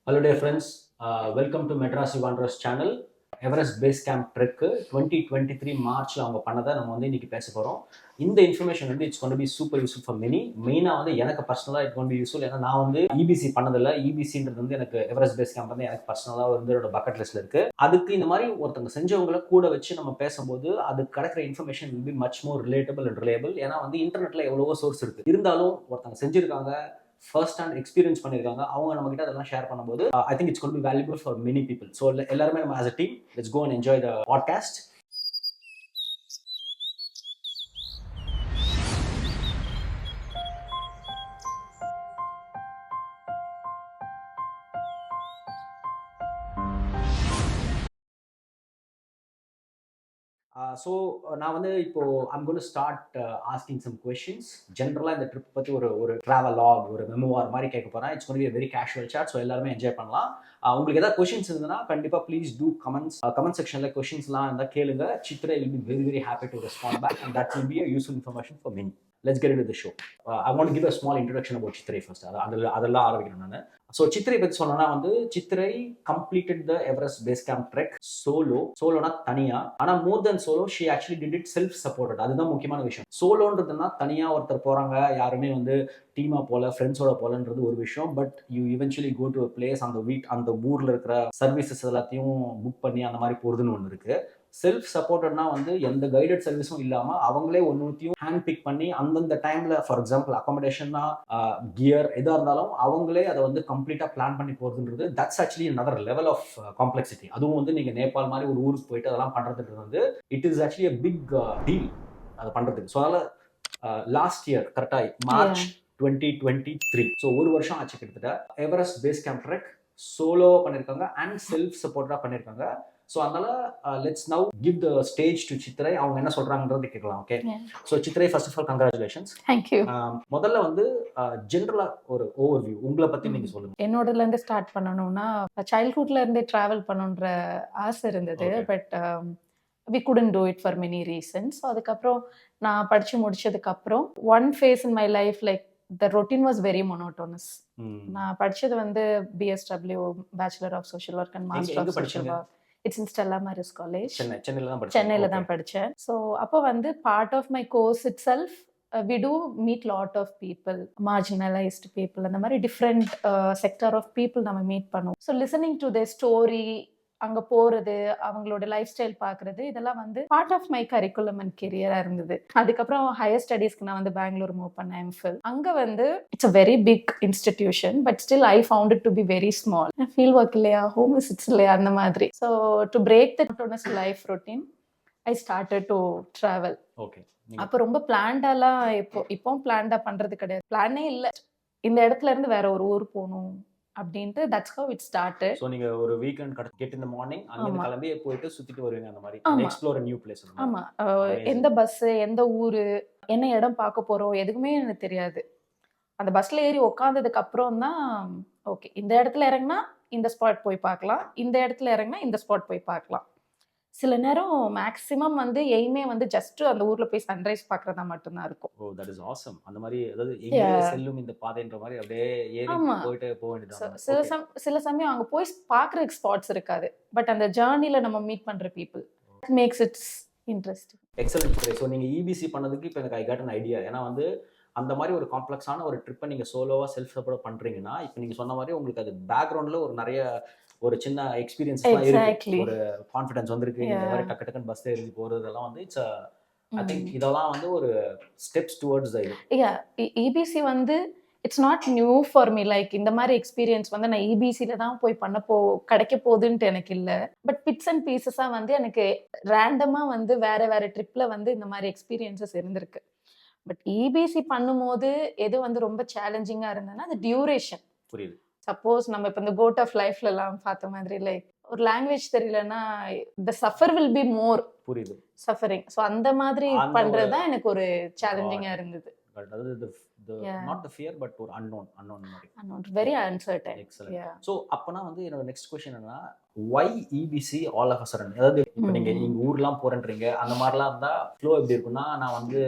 Hello dear friends, welcome to Madras Wanderers channel. Everest base camp trek 2023 மார்ச்சில் அவங்க பண்ணதை நம்ம வந்து இன்னைக்கு பேச போகிறோம். இந்த இன்ஃபர்மேஷன் வந்து it's gonna be super useful for many. மெயினாக வந்து எனக்கு பர்சனலாக இட் கொண்டு பி யூஸ்ஃபுல். ஏன்னா நான் வந்து இபிசி பண்ணதில்லை. இபிசின்றது வந்து எனக்கு எவரெஸ்ட் பேஸ் கேம்ப் வந்து எனக்கு பர்சனலாக வந்து என்னோட பக்கெட் லிஸ்ட்டில் இருக்குது. அதுக்கு இந்த மாதிரி ஒருத்தவங்க செஞ்சவங்களை கூட வச்சு நம்ம பேசும்போது அது கிடைக்கிற information will be much more relatable and reliable. ஏன்னா வந்து இன்டர்நெட்டில் எவ்வளவோ சோர்ஸ் இருக்குது, இருந்தாலும் ஒருத்தவங்க செஞ்சுருக்காங்க, ஃபர்ஸ்ட் ஹேண்ட் எக்ஸ்பீரியன்ஸ் பண்ணியிருக்காங்க, அவங்க நம்ம கிட்ட அதெல்லாம் ஷேர் பண்ணும்போது I think it's gonna be valuable for many people. So எல்லாருமே நம்ம as a team let's go and enjoy the podcast. So நான் வந்து இப்போ I'm gonna start asking some questions. ஜென்ரலாக இந்த ட்ரிப் பற்றி ஒரு ட்ராவல் லாக், ஒரு மெமோவார் மாதிரி கேட்க போகிறேன். It's gonna be very casual chat. So எல்லாருமே என்ஜாய் பண்ணலாம். உங்களுக்கு ஏதாவது கொஷின்ஸ் இருந்ததுன்னா கண்டிப்பாக ப்ளீஸ் டூ கமெண்ட்ஸ். கமெண்ட் செக்ஷனில் கொஷின்ஸ்லாம் இருந்தால் கேளுங்க. Chitra will be very very happy to respond back and that will be a useful information for many. Let's get into the show. I want to give a small introduction about Chitrai first. அதெல்லாம் ஆரம்பிக்கிறேன் நான். So Chithirai பற்றி சொன்னா வந்து Chithrai completed the Everest base camp trek சோலோனா தனியா. ஆனால் more then solo she actually did it self supported. அதுதான் முக்கியமான விஷயம். சோலோன்றதுனா தனியா ஒருத்தர் போறாங்க, யாருமே வந்து டீமா போல ஃப்ரெண்ட்ஸோட போலன்றது ஒரு விஷயம். But you eventually go to place, அந்த ஊர்ல இருக்கிற சர்வீசஸ் எல்லாத்தையும் புக் பண்ணி அந்த மாதிரி போறதுன்னு ஒன்று இருக்கு. செல்ஃப் சப்போர்ட்டட்னா வந்து எந்த கைடட் சர்வீஸும் இல்லாமல் அவங்களே ஒன்றுத்தையும் ஹேண்ட் பிக் பண்ணி அந்தந்த டைமில், ஃபார் எக்ஸாம்பிள் அக்காமடேஷன்னா கியர் எதாக இருந்தாலும் அவங்களே அதை வந்து கம்ப்ளீட்டாக பிளான் பண்ணி போகிறதுன்றது that's actually another level of complexity. அதுவும் வந்து நீங்கள் நேபாள் மாதிரி ஒரு ஊருக்கு போயிட்டு அதெல்லாம் பண்ணுறதுன்றது வந்து it is actually a big deal அதை பண்ணுறதுக்கு. ஸோ அதனால் லாஸ்ட் இயர் கரெக்டாக மார்ச் 2023, ஸோ ஒரு வருஷம் ஆச்சு கிட்டத்தட்ட, Everest base camp trek solo பண்ணியிருக்காங்க அண்ட் செல்ஃப் சப்போர்ட்டாக பண்ணியிருக்காங்க. ஸோ அதனால let's now give the stage to Chithrai. அவங்க என்ன சொல்றாங்கன்றது கேட்கலாம். Okay, so Chithrai, first of all congratulations. Thank you. முதல்ல வந்து ஜென்ரலா ஒரு ஓவர்வியூ உங்களை பத்தி நீங்க சொல்லுங்க. என்னோடல இருந்து ஸ்டார்ட் பண்ணணும்னா, சைல்ட்ஹுட்ல இருந்தே டிராவல் பண்ணணுன்ற ஆசை இருந்தது. But we couldn't do it for many reasons. ஸோ அதுக்கப்புறம் நான் படிச்சு முடிச்சதுக்கு அப்புறம் one phase in my life like the routine was very monotonous. நான் படிச்சது வந்து BSW, bachelor of social work and master of social work. It's in Stella Maris college, சென்னையில தான் படிச்சேன். ஸோ அப்போ வந்து part of my course itself we do meet lot of people, marginalized people, அந்த மாதிரி டிஃப்ரெண்ட் செக்டர் ஆஃப் பீப்புள் நம்ம meet பண்ணுவோம். So listening to their story, அங்க போறது, அவங்களோட லைஃப் ஸ்டைல் பாக்குறது, இதெல்லாம் வந்து part of my curriculum and கெரியரா இருந்தது. அதுக்கப்புறம் ஹையர் ஸ்டடீஸ்க்கு நான் வந்து பெங்களூர் மூவ் பண்ணேன், எம்ஃபில். அங்க வந்து it's a very big institution, but still I found it to be very small. Field work இல்லையா, ஹோம் விசிட்ஸ் இல்லையா, அந்த மாதிரி. So to break the monotonous life routine I started to travel. Okay, அப்போ ரொம்ப பிளான்டாலாம் இப்போ பிளான்டா பண்றது கிடையாது. பிளானே இல்லை, இந்த இடத்துல இருந்து வேற ஒரு ஊர் போகணும் அப்படின்ட்டு that's how it started. So நீங்க ஒரு weekend get in the morning அங்க கிளம்பி போயிட்டு சுத்திட்டு வருவீங்க அந்த மாதிரி, எக்ஸ்ப்ளோர் a new place. ஆமா, எந்த பஸ், எந்த ஊரு, என்ன இடம் பார்க்க போறோம் எதுக்குமே எனக்கு தெரியாது. அந்த பஸ்ல ஏறி உட்கார்ந்ததுக்கு அப்புறம் தான் ஓகே, இந்த இடத்துல இறங்கினா இந்த ஸ்பாட் போய் பார்க்கலாம், இந்த இடத்துல இறங்கினா இந்த ஸ்பாட் போய் பார்க்கலாம். சில நேரம் மேக்ஸிமம் வந்து எய்மே வந்து ஜஸ்ட் அந்த ஊர்ல போய் சன்ரைஸ் பார்க்கறதா மட்டும்தான் இருக்கும். ஓ, தட் இஸ் ஆசம். அந்த மாதிரி அதாவது எங்கே செல்லும் இந்த பாதைன்ற மாதிரி அப்படியே ஏறி போயிட்டு போக வேண்டியது. சில சமயம் அங்க போய் பார்க்கறதுக்கு ஸ்பாட்ஸ் இருக்காது, பட் அந்த ஜர்னில நம்ம மீட் பண்ற people makes it interesting. Excellent. So நீங்க இபிசி பண்ணதுக்கு இப்போ எனக்கு ஐ காட் அன் ஐடியா. ஏன்னா வந்து அந்த மாதிரி ஒரு காம்ப்ளெக்ஸான ஒரு ட்ரிப்பை நீங்கள் சோலோவாக செல்ஃப் சப்போர்ட் பண்ணுறீங்கன்னா, இப்போ நீங்கள் சொன்ன மாதிரி உங்களுக்கு அது பேக்ரவுண்டில் ஒரு நிறைய ஒரு சின்ன எக்ஸ்பீரியன்ஸ் இருக்கு, ஒரு கான்ஃபிடன்ஸ் வந்திருக்கு. இந்த மாதிரி டக்கு டக்குன்னு பஸ்ல ஏறி போறதெல்லாம் வந்து இட்ஸ் ஐ திங்க் இதெல்லாம் வந்து ஒரு ஸ்டெப்ஸ் டுவர்ட்ஸ் இபிசி வந்து it's not new for me. Like இந்த மாதிரி எக்ஸ்பீரியன்ஸ் வந்து நான் இபிசியில தான் போய் கிடைக்க போகுதுன்ட்டு எனக்கு இல்லை. பட் பிட்ஸ் அண்ட் பீசஸா வந்து எனக்கு ரேண்டமா வந்து வேற வேற ட்ரிப்ல வந்து இந்த மாதிரி எக்ஸ்பீரியன்சஸ் இருந்திருக்கு. பட் இபிசி பண்ணும்போது எது வந்து ரொம்ப சேலஞ்சிங்கா இருந்ததுன்னா அது டியூரேஷன். புரியுது. சப்போஸ் நம்ம இப்போ இந்த கோட் ஆஃப் லைஃப்ல எல்லாம் பார்த்த மாதிரி லைக் ஒரு லாங்குவேஜ் தெரியலன்னா த சஃபர் வில் பி மோர். புரியுது. சஃபரிங். ஸோ அந்த மாதிரி பண்றது தான் எனக்கு ஒரு சேலஞ்சிங்கா இருந்தது. அதாவது not the fear but ஒரு unknown மாதிரி, very uncertain. Excellent. So அப்பனா வந்து என்னோட நெக்ஸ்ட் क्वेश्चन என்னன்னா, why EBC all of a sudden? அதாவது இப்போ நீங்க ஊர்லாம் போறேன்றீங்க, அந்த மாதிரிலாம் இருந்தா ஃப்ளோ எப்படி இருக்குன்னா, நான் வந்து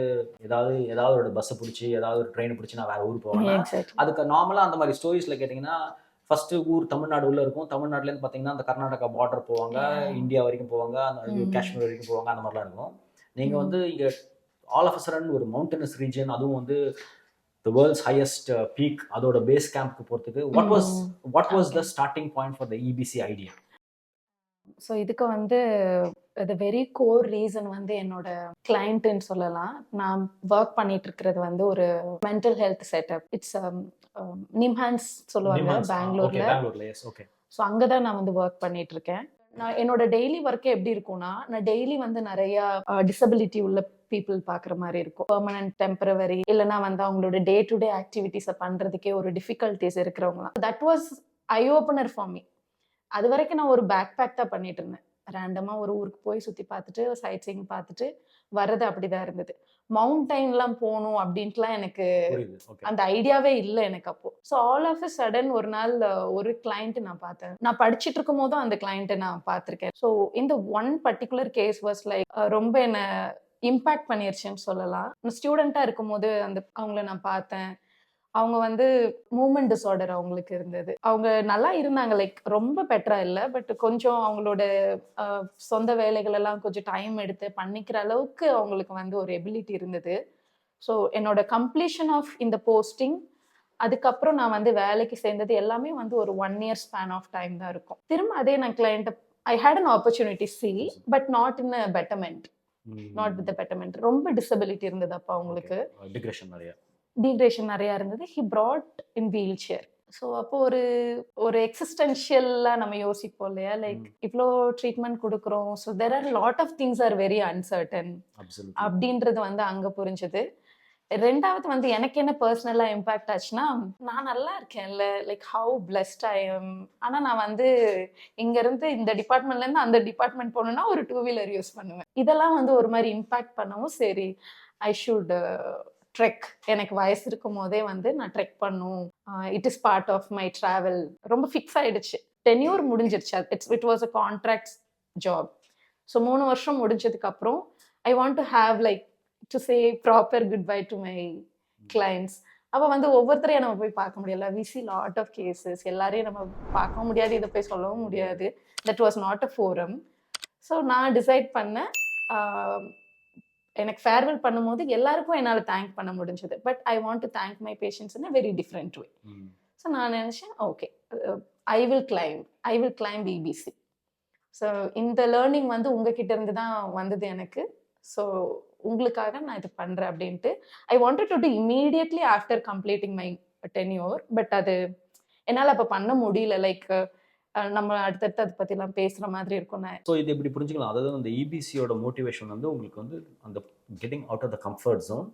ஏதாவது ஒரு பஸ் பிடிச்சி ஏதாவது ஒரு ட்ரெயின் பிடிச்சி நான் வேற ஊர் போவேன். அதுக்கு நார்மலா அந்த மாதிரி ஸ்டோரிஸ்ல கேட்டீங்கன்னா ஃபர்ஸ்ட் ஊர் தமிழ்நாடு உள்ள இருக்கும். தமிழ்நாட்டுலேருந்து பார்த்தீங்கன்னா அந்த கர்நாடகா பார்டர் போவாங்க, இந்தியா வரைக்கும் போவாங்க, அந்த காஷ்மீர் வரைக்கும் போவாங்க, அந்த மாதிரிலாம் இருக்கும். நீங்க வந்து இங்க ஆல் ஆஃப் அ சடன் ஒரு மவுண்டனஸ் ரீஜன், அதுவும் வந்து the world's highest peak, அதோட பேஸ் கேம்ப்க்கு போறதுக்கு what was the starting point for the EBC idea? So இதுக்கு வந்து the வெரி கோர் ரீசன் வந்து என்னோட கிளைண்ட்டுன்னு சொல்லலாம். நான் ஒர்க் பண்ணிட்டு இருக்கிறது வந்து ஒரு mental health setup. It's NIMHANS சொல்லுவாங்க பெங்களூர்ல. S, okay. ஸோ அங்கே தான் நான் வந்து ஒர்க் பண்ணிட்டு இருக்கேன். நான் என்னோட டெய்லி ஒர்க்கே எப்படி இருக்கும்னா, நான் டெய்லி வந்து நிறைய டிசபிலிட்டி உள்ள பீப்புள் பார்க்குற மாதிரி இருக்கும். பெர்மனன்ட், டெம்பரவரி, இல்லைனா வந்து அவங்களோட டே டு டே ஆக்டிவிட்டிஸை பண்ணுறதுக்கே ஒரு டிஃபிகல்ட்டிஸ் இருக்கிறவங்களாம். That was I opener for me. அது வரைக்கும் நான் ஒரு பேக் பேக் தான் பண்ணிட்டு இருந்தேன். ரேண்டமாக ஒரு ஊருக்கு போய் சுற்றி பார்த்துட்டு சைட் சீயிங் பார்த்துட்டு வர்றது அப்படிதான் இருந்தது. மவுண்டைன்லாம் போகணும் அப்படின்ட்டுலாம் எனக்கு அந்த ஐடியாவே இல்லை எனக்கு அப்போ. So all of a sudden ஒரு நாள் ஒரு கிளைண்ட் நான் பார்த்தேன். நான் படிச்சுட்டு இருக்கும் போதும் அந்த கிளைண்ட்டை நான் பார்த்துருக்கேன். ஸோ இந்த one particular case was like ரொம்ப என்னை இம்பேக்ட் பண்ணிருச்சுன்னு சொல்லலாம். ஸ்டூடெண்ட்டாக இருக்கும் போது அவங்கள நான் பார்த்தேன். அவங்க வந்து மூமெண்ட் டிஸார்டர் அவங்களுக்கு இருந்தது. அவங்க நல்லா இருந்தாங்க, லைக் ரொம்ப பெட்டரா இல்லை, பட் கொஞ்சம் அவங்களோட சொந்த வேலைகள் எல்லாம் கொஞ்சம் டைம் எடுத்து பண்ணிக்கிற அளவுக்கு அவங்களுக்கு வந்து ஒரு எபிலிட்டி இருந்தது. ஸோ என்னோட கம்ப்ளீஷன் ஆஃப் இந்த போஸ்டிங், அதுக்கப்புறம் நான் வந்து வேலைக்கு சேர்ந்தது எல்லாமே வந்து ஒரு 1 year ஸ்பேன் ஆஃப் டைம் தான் இருக்கும். திரும்ப அதே நான் client I had an opportunity see, but not in a betterment, not with betterment. ரொம்ப டிசபிலிட்டி இருந்தது அப்போ அவங்களுக்கு. டீக்ரேஷன் நிறையா இருந்தது. He brought in wheelchair. So அப்போ ஒரு எக்ஸிஸ்டென்ஷியலாக நம்ம யோசிப்போம் இல்லையா, லைக் இவ்வளோ ட்ரீட்மெண்ட் கொடுக்குறோம், so there are lot of things are very uncertain அப்படின்றது வந்து அங்கே புரிஞ்சுது. ரெண்டாவது வந்து எனக்கு என்ன பர்சனலாக இம்பேக்ட் ஆச்சுன்னா, நான் நல்லா இருக்கேன்ல, like how blessed I am. ஆனால் நான் வந்து இங்கேருந்து இந்த டிபார்ட்மெண்ட்லேருந்து அந்த டிபார்ட்மெண்ட் போகணுன்னா ஒரு 2-wheeler யூஸ் பண்ணுவேன். இதெல்லாம் வந்து ஒரு மாதிரி இம்பேக்ட் பண்ணவும் சரி ஐ ஷுட் ட்ரெக். எனக்கு வயசு இருக்கும் போதே வந்து நான் ட்ரெக் பண்ணும், it is part of my travel. ரொம்ப ஃபிக்ஸ் ஆயிடுச்சு. டென்யூர் முடிஞ்சிருச்சு. It was a contract job. So 3 வருஷம் முடிஞ்சதுக்கு அப்புறம் I want to have like to say proper goodbye to my clients. அப்போ வந்து ஒவ்வொருத்தரையும் நம்ம போய் பார்க்க முடியல. We see lot of cases. எல்லாரையும் நம்ம பார்க்கவும் முடியாது, இதை போய் சொல்லவும் முடியாது. That was not a forum. So நான் டிசைட் பண்ணேன், எனக்கு ஃபேர்வெல் பண்ணும்போது எல்லாருக்கும் என்னால் தேங்க் பண்ண முடிஞ்சது, but I want to thank my patients in a very different way. So நான் நினச்சேன், okay I will claim BBC. So இந்த லேர்னிங் வந்து உங்ககிட்ட இருந்து தான் வந்தது எனக்கு. ஸோ உங்களுக்காக நான் இது பண்ணுறேன் அப்படின்ட்டு I wanted to do immediately after completing my tenure. But அது என்னால் அப்போ பண்ண முடியல. லைக் நம்ம அடுத்தடுத்து அதை பற்றிலாம் பேசுகிற மாதிரி இருக்கும். ஸோ இது எப்படி புரிஞ்சுக்கலாம், அதாவது அந்த இபிசியோட மோட்டிவேஷன் வந்து உங்களுக்கு வந்து அந்த getting out of the comfort zone.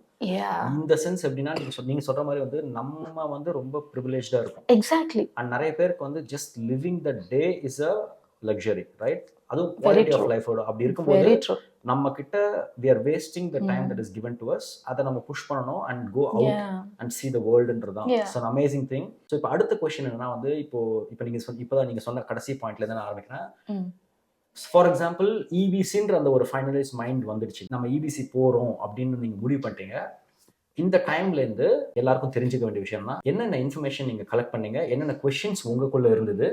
இந்த சென்ஸ் எப்படின்னா, நீங்கள் சொல்கிற மாதிரி வந்து நம்ம வந்து ரொம்ப ப்ரிவிலேஜாக இருக்கும். எக்ஸாக்ட்லி. அண்ட் நிறைய பேருக்கு வந்து just living the day is a luxury, right? அதுவும் குவாலிட்டி ஆஃப் லைஃபோட அப்படி இருக்கும்போது நம்ம கிட்ட we are wasting the time that is given to us. அதை நம்ம புஷ் பண்ணணும் and go out and see the worldன்றதான். It's an amazing thing. So இப்போ அடுத்த கொஸ்டின் என்னன்னா வந்து, இப்போ நீங்கள் சொன்ன கடைசி பாயிண்ட்ல தான் நான் ஆரம்பிக்கிறேன். ஃபார் எக்ஸாம்பிள் இபிசின்ற அந்த ஒரு ஃபைனலைஸ் மைண்ட் வந்துடுச்சு, நம்ம இபிசி போகிறோம் அப்படின்னு நீங்கள் முடிவு பண்ணிட்டீங்க. இந்த டைம்லேருந்து எல்லாருக்கும் தெரிஞ்சுக்க வேண்டிய விஷயம்னா, என்னென்ன இன்ஃபர்மேஷன் நீங்கள் கலெக்ட் பண்ணீங்க, என்னென்ன கொஸ்டின்ஸ் உங்களுக்குள்ள இருந்தது,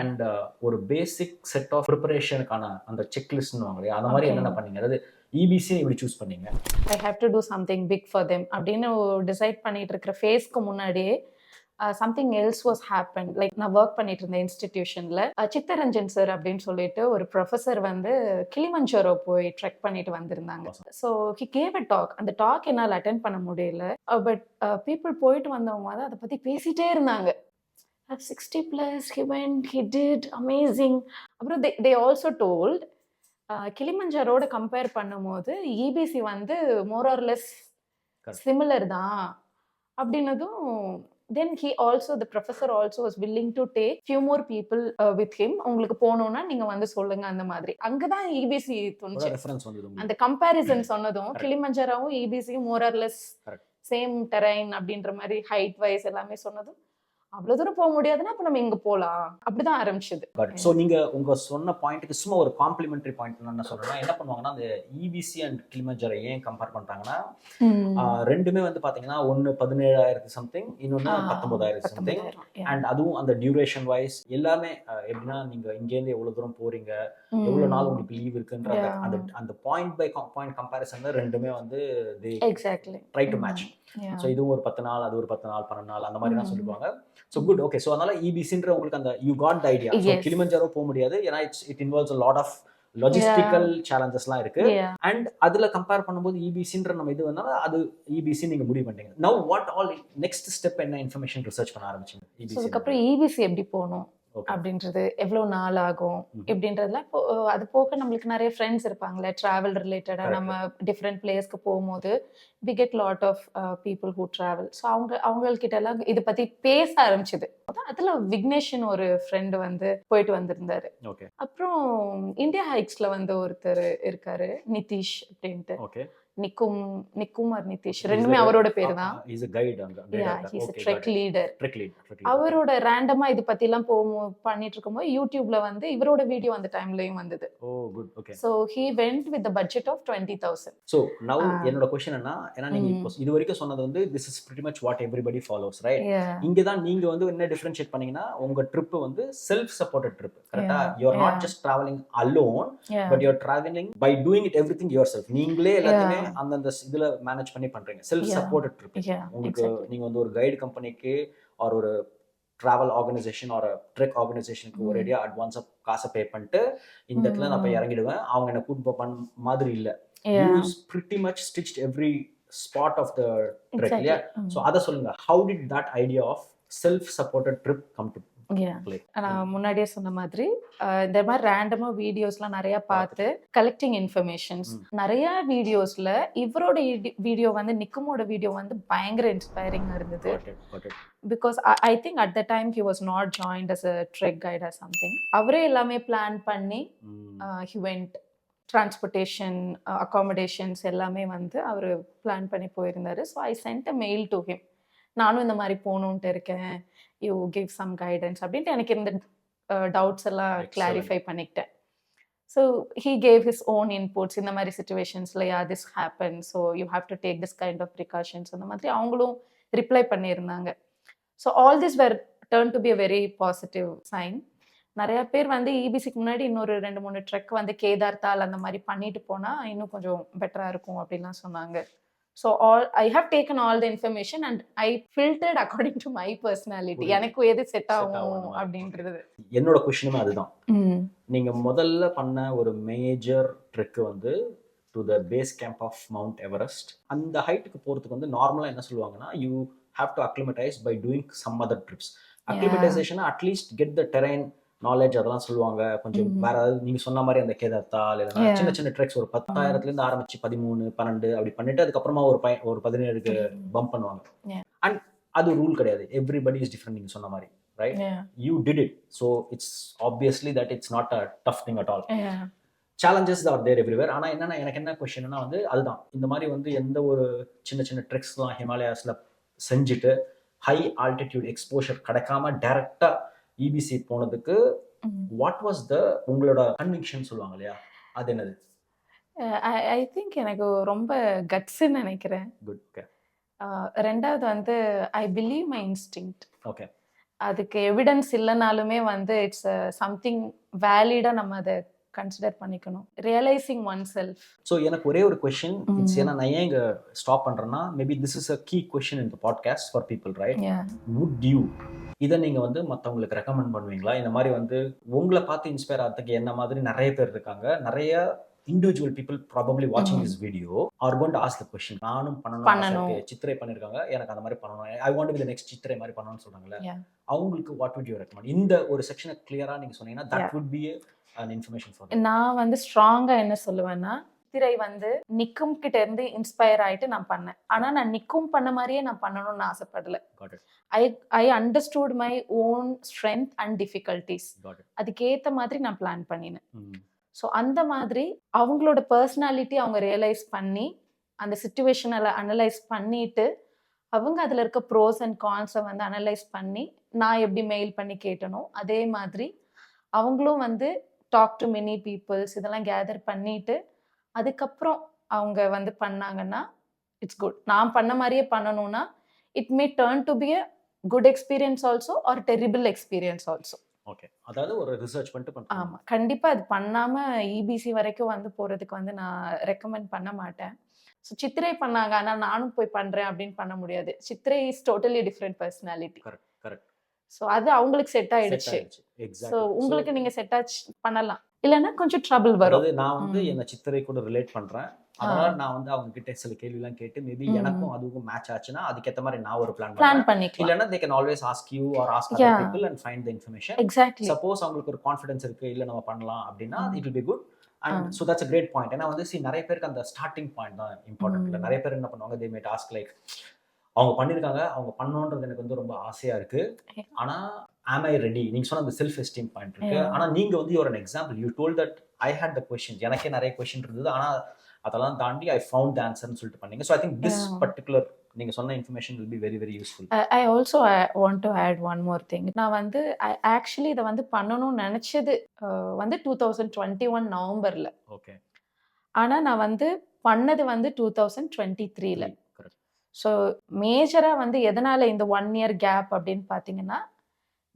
அண்ட் ஒரு பேசிக் செட் ஆஃப் ப்ரிப்பரேஷனுக்கான அந்த செக்லிஸ்ட்னு வாங்க, அந்த மாதிரி என்னென்ன பண்ணீங்க, அதாவது இபிசி எப்படி சூஸ் பண்ணீங்க? I have to do something big for them அப்படின்னு டிசைட் பண்ணிட்டு இருக்கிற ஃபேஸ்க்கு முன்னாடியே something else was happen. Like நான் ஒர்க் பண்ணிட்டு இருந்த இன்ஸ்டிடியூஷன்ல சித்தரஞ்சன் சார் அப்படின்னு சொல்லிட்டு ஒரு ப்ரொஃபஸர் வந்து கிளிமஞ்சோரோ போய் ட்ரெக் பண்ணிட்டு வந்திருந்தாங்க. So he gave a talk. அந்த டாக் என்னால் அட்டென்ட் பண்ண முடியல, பட் பீப்புள் போயிட்டு வந்தவங்க வந்து அதை பற்றி பேசிட்டே இருந்தாங்க. 60+, he went, he did amazing. அப்புறம் they also told கிளிமஞ்சாரோட கம்பேர் பண்ணும்போது இபிசி வந்து மோர் ஆர் லெஸ் சிமிலர் தான் அப்படின்னதும், then he also, the professor also was willing to take few more people with him. உங்களுக்கு போகணும்னா நீங்க வந்து சொல்லுங்க அந்த மாதிரி. அங்கதான் இபிசி தோணுச்சு. அந்த கம்பேரிசன் சொன்னதும் கிளிமஞ்சாரோவும் இபிசியும் more or less same terrain அப்படின்ற மாதிரி ஹைட் வைஸ் எல்லாமே சொன்னதும் அவ்வளவு தூரம் போக முடியாதுன்னா அப்ப நம்ம இங்க போலாம். அப்படிதான் ஆரம்பிச்சது. ஸோ நீங்க உங்க சொன்ன பாயிண்ட்டுக்கு சும்மா ஒரு காம்ப்ளிமெண்டரி பாயிண்ட் என்ன சொல்றேன்னா, என்ன பண்ணுவாங்கன்னா அந்த இபிசி அண்ட் கிளிமஞ்சரை ஏன் கம்பேர் பண்றாங்கன்னா, ரெண்டுமே வந்து பாத்தீங்கன்னா ஒன்னு 17,000 சம்திங், இன்னொன்னு 19,000 சம்திங். 19,000. அண்ட் அதுவும் அந்த டியூரேஷன் வைஸ் எல்லாமே எப்படின்னா நீங்க இங்கேருந்து எவ்வளவு தூரம் போறீங்க, எவ்வளவு நாள் உங்களுக்கு லீவ் இருக்குன்ற அந்த அந்த பாயிண்ட் பை பாயிண்ட் கம்பேரிசன்ல ரெண்டுமே வந்து exactly try to match. So இதுவும் ஒரு 10 நாள், அது ஒரு 10 நாள் 12 நாள் அந்த மாதிரி தான் சொல்லுவாங்க. So good, okay. ஸோ அதனால இபிசின்ற உங்களுக்கு அந்த you got the idea. So Kilimanjaro போக முடியாது, ஏன்னா it involves a lot of logistical சேலஞ்சஸ்லாம் இருக்கு. அண்ட் அதுல கம்பேர் பண்ணும்போது இபிசின்ற நம்ம இது வந்தாலும் அது இபிசி நீங்க முடிவு பண்ணிட்டீங்க. Now what all next step என்ன இன்ஃபர்மேஷன் ரிசர்ச் பண்ண ஆரம்பிச்சீங்க இபிசி? அதுக்கப்புறம் இபிசி எப்படி போகணும் அப்படின்றது, எவ்வளவு நாள் ஆகும் இப்படின்றதுல அது போக நம்மளுக்கு நிறைய ஃப்ரெண்ட்ஸ் இருப்பாங்களே டிராவல் ரிலேட்டடா, நம்ம டிஃப்ரெண்ட் பிளேஸ்க்கு போகும்போது we get lot of people who travel. So அவங்கக்கிட்ட எல்லாம் இதை பத்தி பேச ஆரம்பிச்சது. அதுல விக்னேஷன் ஒரு ஃப்ரெண்டு வந்து போயிட்டு வந்திருந்தாரு. அப்புறம் இந்தியா ஹைக்ஸ்ல வந்து ஒருத்தர் இருக்காரு நிதிஷ் அப்படின்ட்டு, நிக்கும் ஆர் நிதிஷ் ரெண்டுமே அவரோட பேரு தான். Trek leader. அவரோட ரேண்டமா இது பத்தி எல்லாம் பண்ணிட்டு இருக்கும்போது யூடியூப்ல வந்து இவரோட வீடியோ அந்த டைம்லயும் வந்தது. So he went with the budget of 20,000. So now என்னோட क्वेश्चन என்ன, ஏன்னா நீங்க இப்போ இது வரைக்கும் சொன்னது வந்து this is pretty much what everybody follows, right? இங்க தான் நீங்க வந்து என்ன டிஃபரன்ஷியேட் பண்ணீங்கன்னா உங்க ட்ரிப் வந்து செல்ஃப் சப்போர்ட்டட் ட்ரிப். கரெக்ட்டா? you are not just traveling alone, but you are traveling by doing it everything yourself. நீங்களே எல்லாத்தையுமே அந்த இதுல மேனேஜ் பண்ணி பண்றீங்க. Self supported trip. உங்களுக்கு நீங்க வந்து ஒரு கைடு கம்பெனிக்கு ஆர் ஒரு டிராவல் ஆர்கனைசேஷன் ஆர் ட்ரெக் ஆர்கனைசேஷனுக்கு ஒரேடியா அட்வான்ஸா காசை பே பண்ணிட்டு இந்த இடத்துல நான் போய் இறங்கிடுவேன், அவங்க என்ன கூட்டு போன மாதிரி இல்ல. You pretty much stitched every spot of the trek. Yeah. So அத சொல்லுங்க, how did that idea of self supported trip come to play? நான் முன்னாடியே சொன்ன மாதிரி இந்த மாதிரி ரேண்டமா வீடியோஸ்லாம் நிறைய பார்த்து கலெக்டிங் இன்ஃபர்மேஷன்ஸ், நிறைய வீடியோஸ்ல இவரோட வீடியோ வந்து நிக்குமோட வீடியோ வந்து பயங்கர இன்ஸ்பைரிங்கா இருந்தது. Because I think at the time he was not joined as a trek guide or something. அவரே எல்லாமே பிளான் பண்ணி he went டிரான்ஸ்போர்ட்டேஷன், அகாமடேஷன்ஸ் எல்லாமே வந்து அவர் பிளான் பண்ணி போயிருந்தாரு. So I sent a mail to him, நானும் இந்த மாதிரி போகணுன்ட்டு இருக்கேன், யூ கிவ் சம் கைடன்ஸ் அப்படின்ட்டு எனக்கு இந்த டவுட்ஸ் எல்லாம் கிளாரிஃபை பண்ணிக்கிட்டேன். So he gave his own inputs. இந்த மாதிரி சுச்சுவேஷன்ஸில் this happen, so you have to take this kind of precautions அந்த மாதிரி அவங்களும் ரிப்ளை பண்ணியிருந்தாங்க. So all this were turn to be a very positive sign. நிறைய பேர் வந்து இபிசிக்கு முன்னாடி இன்னொரு 2-3 ட்ரெக் வந்து கேதார்தால் அந்த மாதிரி பண்ணிட்டு போனா இன்னும் கொஞ்சம் பெட்டரா இருக்கும் அப்படின்லாம் சொன்னாங்க. So I have taken all the information and I filtered according to my personality, எனக்கு எது செட் ஆகும் அப்படின்றது. என்னோட கொஸ்டினுமே அதுதான். நீங்க முதல்ல பண்ண ஒரு மேஜர் ட்ரெக் வந்து to the base camp of mount Everest. அந்த ஹைட்டுக்கு போறதுக்கு வந்து நார்மலா என்ன சொல்லுவாங்கன்னா you have to acclimatise by doing some other trips. Acclimatisation at least get the terrain knowledge அதெல்லாம் சொல்லுவாங்க. கொஞ்சம் வேற ஏதாவது நீங்க சொன்ன மாதிரி அந்த கேதார்தால் இல்லைன்னா சின்ன சின்ன ட்ரெக்ஸ் ஒரு 10,000ல இருந்து ஆரம்பிச்சு 13, 12 அப்படி பண்ணிட்டு அதுக்கப்புறமா ஒரு 17க்கு பம்ப் பண்ணுவாங்க. அண்ட் அது ரூல் கிடையாது, எவ்ரிபடி இஸ் டிஃபரெண்ட். நீங்க சொன்ன மாதிரி right, you did it. So it's obviously that it's not a tough thing at all. Challenges are there everywhere. ஆனால் என்னன்னா எனக்கு என்ன கொஸ்டின்னா வந்து அதுதான், இந்த மாதிரி வந்து எந்த ஒரு சின்ன சின்ன ட்ரெக்ஸ்லாம் ஹிமாலயாஸ்ல செஞ்சுட்டு ஹை ஆல்டிடியூட் எக்ஸ்போஷர் கிடைக்காம டைரக்டா இபிசி போனதுக்கு வாட் வாஸ் த உங்களோட கன்விக்ஷன் சொல்லுவாங்க இல்லையா, அது என்னது? ஐ திங்க் எனக்கு ரொம்ப கட்ஸ்ன்னு நினைக்கிறேன். குட். ஓகே. ரெண்டாவது வந்து I believe my instinct. Okay. அதுக்கு எவிடன்ஸ் இல்லைனாலுமே வந்து இட்ஸ் சம்திங் வேலிடா நம்ம அதை கன்சிடர் பண்ணிக்கணும். Realising one self. ஸோ எனக்கு ஒரே ஒரு கொஸ்டின், இட்ஸ் ஏன்னா நான் ஏன் இங்கே ஸ்டாப் பண்ணுறேன்னா maybe this is a key question in the podcast for people, right? Would you இதை நீங்கள் வந்து மற்றவங்களுக்கு ரெக்கமெண்ட் பண்ணுவீங்களா? இந்த மாதிரி வந்து உங்களை பார்த்து இன்ஸ்பயர் ஆகிறதுக்கு என்ன மாதிரி நிறைய பேர் இருக்காங்க, நிறைய individual people probably watching this video are going to ask the question, நானும் பண்ணணும், சித்திரை பண்ணிருக்காங்க, எனக்கு அந்த மாதிரி பண்ணணும், I want to be the next சித்திரை மாதிரி பண்ணணும்னு சொல்றாங்கல்ல, அவங்களுக்கு what would you recommend? இந்த ஒரு செக்ஷனை கிளியரா நீங்க சொன்னீங்கன்னா that would be an information for them. நான் வந்து ஸ்ட்ராங்கா என்ன சொல்லுவேன்னா, சித்திரை வந்து நிக்கும் கிட்ட இருந்து இன்ஸ்பயர் ஆயிட்டு நான் பண்ணேன். ஆனா நான் நிக்கும் பண்ண மாதிரியே நான் பண்ணணும்னு ஆசைப்படல. I understood my own strength and difficulties. அதுக்கேத்த மாதிரி நான் பிளான் பண்ணினேன். ஸோ அந்த மாதிரி அவங்களோட பர்சனாலிட்டி அவங்க ரியலைஸ் பண்ணி அந்த சிச்சுவேஷனை அனலைஸ் பண்ணிட்டு அவங்க அதில் இருக்க ப்ரோஸ் அண்ட் கான்ஸை வந்து அனலைஸ் பண்ணி நான் எப்படி மெயில் பண்ணி கேட்டனோ அதே மாதிரி அவங்களும் வந்து டாக் டு மெனி பீப்புள்ஸ் இதெல்லாம் கேதர் பண்ணிட்டு அதுக்கப்புறம் அவங்க வந்து பண்ணாங்கன்னா இட்ஸ் குட். நான் பண்ண மாதிரியே பண்ணணும்னா it may turn to be a good experience also R terrible experience also. Okay, அதாவது ஒரு ரிசர்ச் பண்ணிட்டு பண்ணுறோம். ஆமாம், கண்டிப்பாக அது பண்ணாமல் இபிசி வரைக்கும் வந்து போகிறதுக்கு வந்து நான் ரெக்கமெண்ட் பண்ண மாட்டேன். ஸோ சித்திரை பண்ணாங்க ஆனால் நானும் போய் பண்ணுறேன் அப்படின்னு பண்ண முடியாது. Chithirai is totally different personality. Correct correct. So அது அவங்களுக்கு செட் ஆயிடுச்சு. ஸோ உங்களுக்கு நீங்கள் செட் ஆச்சு பண்ணலாம், இல்லைன்னா கொஞ்சம் ட்ரபிள் வரும். அதாவது நான் வந்து என்ன சித்திரை கூட ரிலேட் பண்றேன். அதனால நான் வந்து அவங்க கிட்ட சில கேள்விலாம் கேட்டு மேபி எனக்கும் அதுவும் மேட்ச் ஆச்சுன்னா அதுக்கேற்ற மாதிரி நான் ஒரு பிளான் பண்ணிக்கலாம். இல்லைன்னா they can always ask you or ask other people and find the information. Exactly. Suppose அவங்களுக்கு ஒரு கான்ஃபிடன்ஸ் இருக்கு இல்ல நம்ம பண்ணலாம் அப்படின்னா it will be good. And so that's a great point. ஏன்னா வந்து நிறைய பேருக்கு அந்த ஸ்டார்டிங் பாயிண்ட் தான் இம்பார்ட்டன்ட். இல்லை நிறைய பேர் என்ன பண்ணுவாங்க, they might ask like அவங்க பண்ணியிருக்காங்க, அவங்க பண்ணணுன்றது எனக்கு வந்து ரொம்ப ஆசையா இருக்கு, ஆனா am I ready? நீங்க சொன்ன அந்த செல்ஃப் எஸ்டீம் பாயிண்ட் இருக்கு. ஆனா நீங்க வந்து ஒரு example you told that I had the question, எனக்கே நிறைய கொஸ்டின் இருந்தது, ஆனா அதெல்லாம் தாண்டி ஐ ஃபவுண்ட் த ஆன்சர்னு சொல்லிட்டு பண்ணீங்க. So I think this particular நீங்க சொன்ன information will be very very useful. I also want to add one more thing. நான் வந்து ஆக்சுவலி இதை வந்து பண்ணணும்னு நினைச்சது வந்து 2021 நவம்பர்ல. ஓகே. ஆனா நான் வந்து பண்ணது வந்து 2023ல. ஸோ மேஜராக வந்து எதனால இந்த 1 year கேப் அப்படின்னு பார்த்தீங்கன்னா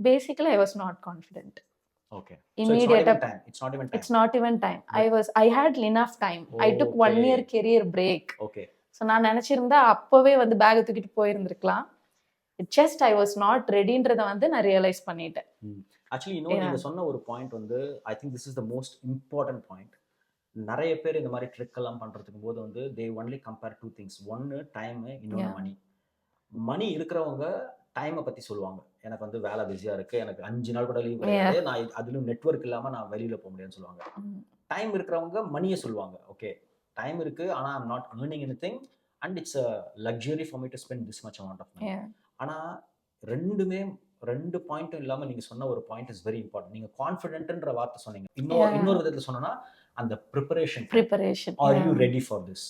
basically I was not confident. Okay. Immediate. It's not even time. I had enough time. I took 1 year career break. Okay. So நான் நினைச்சிருந்தா அப்பவே வந்து பேக் தூக்கிட்டு போயிருந்திருக்கலாம். It just I was not readyன்றத வந்து நான் ரியலைஸ் பண்ணிட்டேன். Actually நீங்க சொன்ன ஒரு பாயிண்ட் வந்து I think this is the most important point. நிறைய பேர் இந்த மாதிரி ட்ரிக் எல்லாம் பண்றதுக்கு போது வந்து they only compare two things. One time, இன்னொன்று money. மணி இருக்கிறவங்க டைமை பற்றி சொல்லுவாங்க, எனக்கு வந்து வேலை பிஸியாக இருக்குது, எனக்கு 5 நாள் கூட லீவ் கிடையாது, நான் அதிலும் நெட்வொர்க் இல்லாமல் நான் வெளியில் போக முடியும்னு சொல்லுவாங்க. டைம் இருக்கிறவங்க மணியை சொல்லுவாங்க, ஓகே டைம் இருக்குது ஆனால் I'm not earning anything and it's a luxury for me to spend this much amount of money. ஆனால் ரெண்டு பாயிண்ட்டும் இல்லாமல் நீங்கள் சொன்ன ஒரு பாயிண்ட் இஸ் வெரி இம்பார்ட்டன்ட். நீங்கள் கான்ஃபிடென்ட்ன்ற வார்த்தை சொன்னீங்க. இன்னொரு விதத்தில் சொன்னோன்னா அந்த preparation are you ready for this,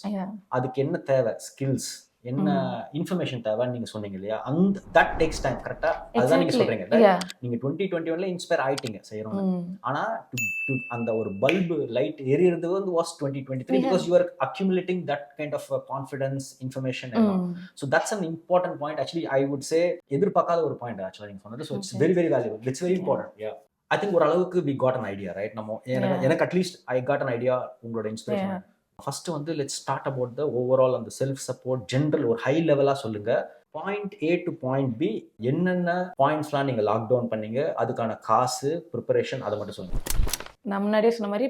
அதுக்கு என்ன தேவை, ஸ்கில்ஸ் என்ன இன்ஃபர்மேஷன் தேவைன்னு நீங்க சொன்னீங்க இல்லையா, அந்த தட் டேக்ஸ் டைம். கரெக்டா அதுதான் நீங்க சொல்றீங்க. நீங்க 2021ல இன்ஸ்பயர் ஆயிட்டீங்க செய்யறோம், ஆனா அந்த ஒரு பல்பு லைட் எரியறது வந்து was 2023 because you are accumulating that kind of confidence information. So that's an important point. Actually I would say எதிர்பார்க்காத ஒரு பாயிண்ட் ஆக்சுவலா நீங்க சொன்னது. So it's very very valuable. It's very important. Yeah, I think ஒரு அளவுக்கு we got an idea, right? நம்ம எனக்கு at least I got an idea உங்களோட இன்ஸ்பிரேஷன். ஃபர்ஸ்ட் வந்து let's start about the overall அந்த செல்ஃப் சப்போர்ட் ஜென்ரல் ஒரு high லெவலாக சொல்லுங்க. Point A to point B என்னென்ன பாயிண்ட்ஸ்லாம் நீங்கள் லாக் டவுன் பண்ணீங்க, அதுக்கான காசு ப்ரிப்பரேஷன் அதை மட்டும் சொல்லுங்க. நான் முன்னாடியே சொன்ன மாதிரி